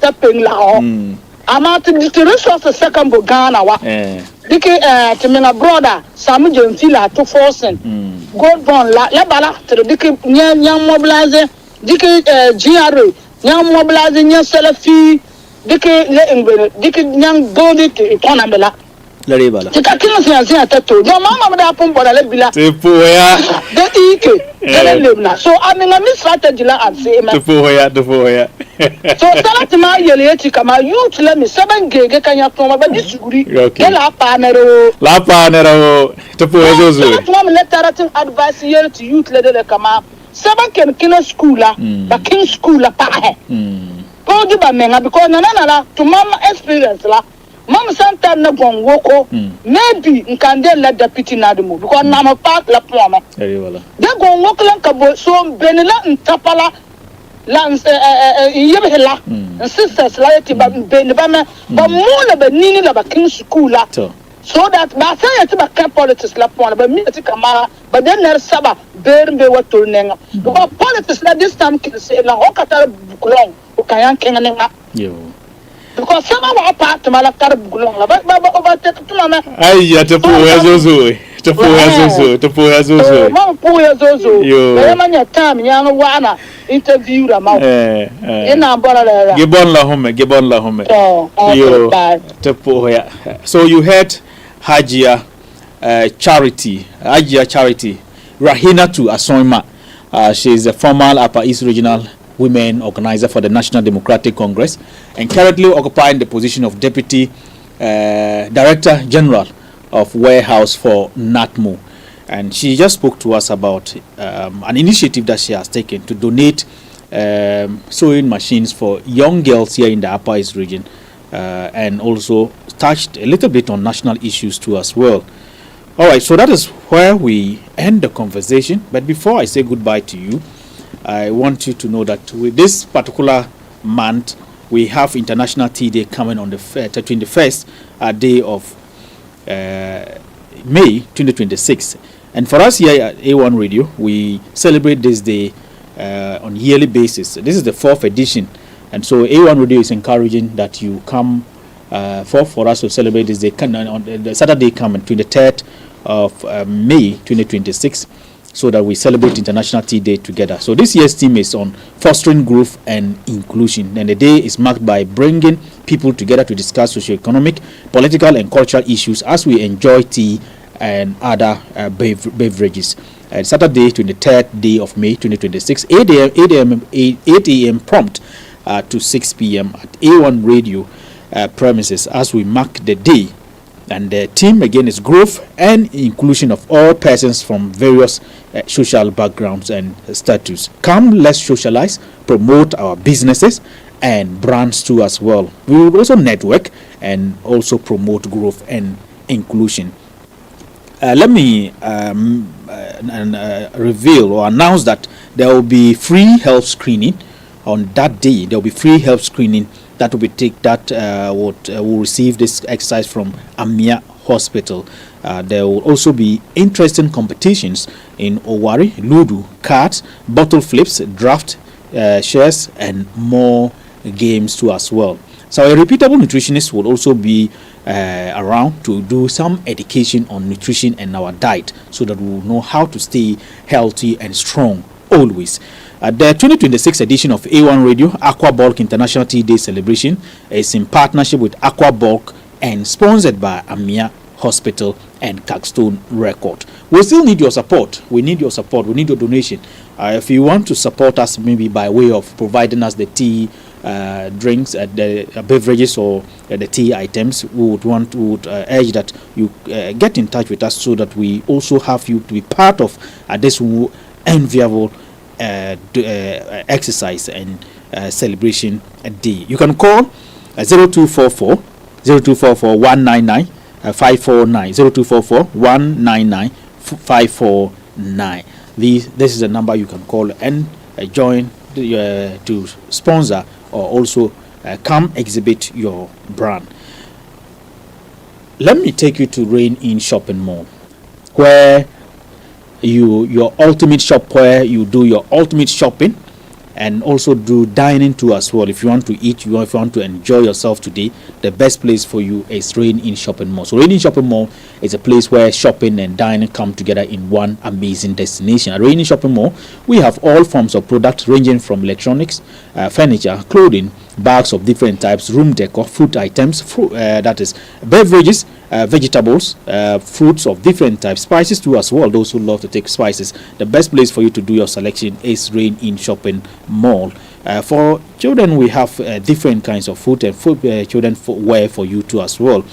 tapping Lao. I'm out to the resource second Bugana. To me, a brother, Samu Gentila to forcing. Gold bond, la bala to the Dicky Young Mobilizer, Dicky GRA, Young Mobilizing, young seller fee, Dicky Young Goldie to Economela. Tikakina siya tato. No mama mada pun boda le bila. Tepoya. De ike. Lebna. So I mean a strategy la and say man. Tepoya. So salat ma yele eti kama youth le me 7 gege kanya to ma ba disuguri. Ke la panero. Tepoya zozo. Salat ma me letarating advice yele to youth le kama 7 ken kina school la. Ba kin school la pa he. Ko di ba menga because na la to mama experience la. Mama Santa na woko maybe nkande la deputy na demo because na ma part la ploma very well de woko lan ka bo so benela ntapala la yebhela sisters la yeti ba ben ba me ba mo la ba nini la ba kin school la so that ba say yeti ba kan politics la ploma ba mi yeti kamara ba den ner saba bermbe wato nenga because politics la this time kin say la hokata bukulong o kayan kenga yo because some of our part to Malakar Bulong, but overtake to Mama. Ay, te poya zozo. Poya zozo. Yo. Manya time, young wana interview them out. In our border. Gibon la home. Yo. Te poya. So you heard Hajia Charity. Rahina to Asoima. She is a former Upper East Regional Women Organizer for the National Democratic Congress and currently occupying the position of Deputy Director General of Warehouse for NATMO. And she just spoke to us about an initiative that she has taken to donate sewing machines for young girls here in the Upper East region and also touched a little bit on national issues too as well. All right, so that is where we end the conversation. But before I say goodbye to you, I want you to know that with this particular month, we have International Tea Day coming on the 21st day of May 2026. And for us here at A1 Radio, we celebrate this day on a yearly basis. This is the 4th edition. And so A1 Radio is encouraging that you come for us to celebrate this day on the Saturday coming, 23rd of May 2026. So that we celebrate International Tea Day together. So this year's theme is on fostering growth and inclusion. And the day is marked by bringing people together to discuss socio-economic, political and cultural issues as we enjoy tea and other beverages. Saturday, 23rd day of May 2026, 8 a.m. prompt to 6 p.m. at A1 Radio premises as we mark the day. And the theme again is growth and inclusion of all persons from various social backgrounds and status. Come, let's socialize, promote our businesses and brands too as well. We will also network and also promote growth and inclusion. Let me reveal or announce that there will be free health screening on that day. There will be free health screening that will be will receive this exercise from Amia Hospital. There will also be interesting competitions in Owari, Ludu, cards, bottle flips, draft, shares, and more games too as well. So a repeatable nutritionist will also be around to do some education on nutrition and our diet, so that we will know how to stay healthy and strong always. The 2026 edition of A1 Radio Aqua Bulk International Tea Day celebration is in partnership with Aqua Bulk and sponsored by Amia Hospital and Caxstone Record. We still need your support. We need your support. We need your donation. If you want to support us, maybe by way of providing us the tea, drinks, the beverages, or the tea items, we would urge that you get in touch with us, so that we also have you to be part of this enviable exercise and celebration day. You can call 0244 199 549 0244 199 549. This is the number you can call and join to sponsor, or also come exhibit your brand. Let me take you to Rain In Shopping Mall, where your ultimate shop, where you do your ultimate shopping and also do dining too as well. If you want to eat, if you want to enjoy yourself today, the best place for you is Rain In Shopping Mall. So Rain In Shopping Mall is a place where shopping and dining come together in one amazing destination. At Rain In Shopping Mall, we have all forms of products ranging from electronics, furniture, clothing, bags of different types, room decor, food items, that is beverages, vegetables, fruits of different types, spices too as well. Those who love to take spices, the best place for you to do your selection is Rain In Shopping Mall. For children, we have different kinds of food and children wear for you too as well.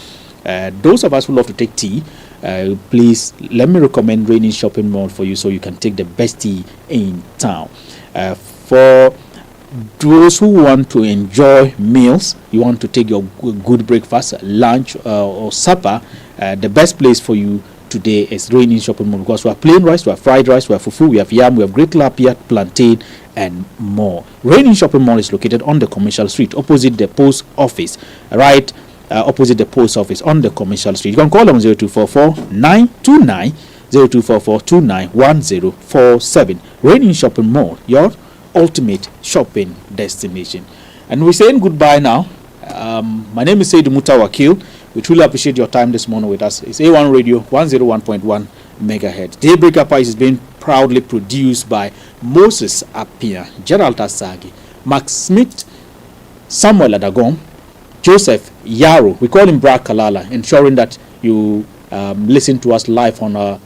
Those of us who love to take tea, please let me recommend Rain In Shopping Mall for you, so you can take the best tea in town. For those who want to enjoy meals, you want to take your good breakfast, lunch, or supper, the best place for you today is Rain In Shopping Mall, because we have plain rice, we have fried rice, we have fufu, we have yam, we have great tilapia, plantain, and more. Rain In Shopping Mall is located on the Commercial Street, opposite the post office, right opposite the post office on the Commercial Street. You can call them 0244 929 0244 291047. Rain In Shopping Mall, your ultimate shopping destination. And we're saying goodbye now. My name is Seydou Muta Wakil. We truly appreciate your time this morning with us. It's A1 Radio 101.1 megahertz. Daybreak Price is being proudly produced by Moses Apia, Gerald Asagi, Max Smith, Samuel Adagom, Joseph Yaro. We call him Bra Kalala, ensuring that you listen to us live on our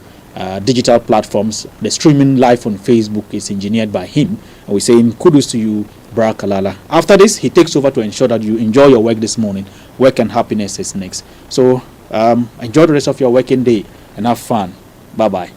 digital platforms. The streaming live on Facebook is engineered by him. And we're saying kudos to you, Bra Kalala. After this, he takes over to ensure that you enjoy your work this morning. Work and happiness is next. So enjoy the rest of your working day and have fun. Bye-bye.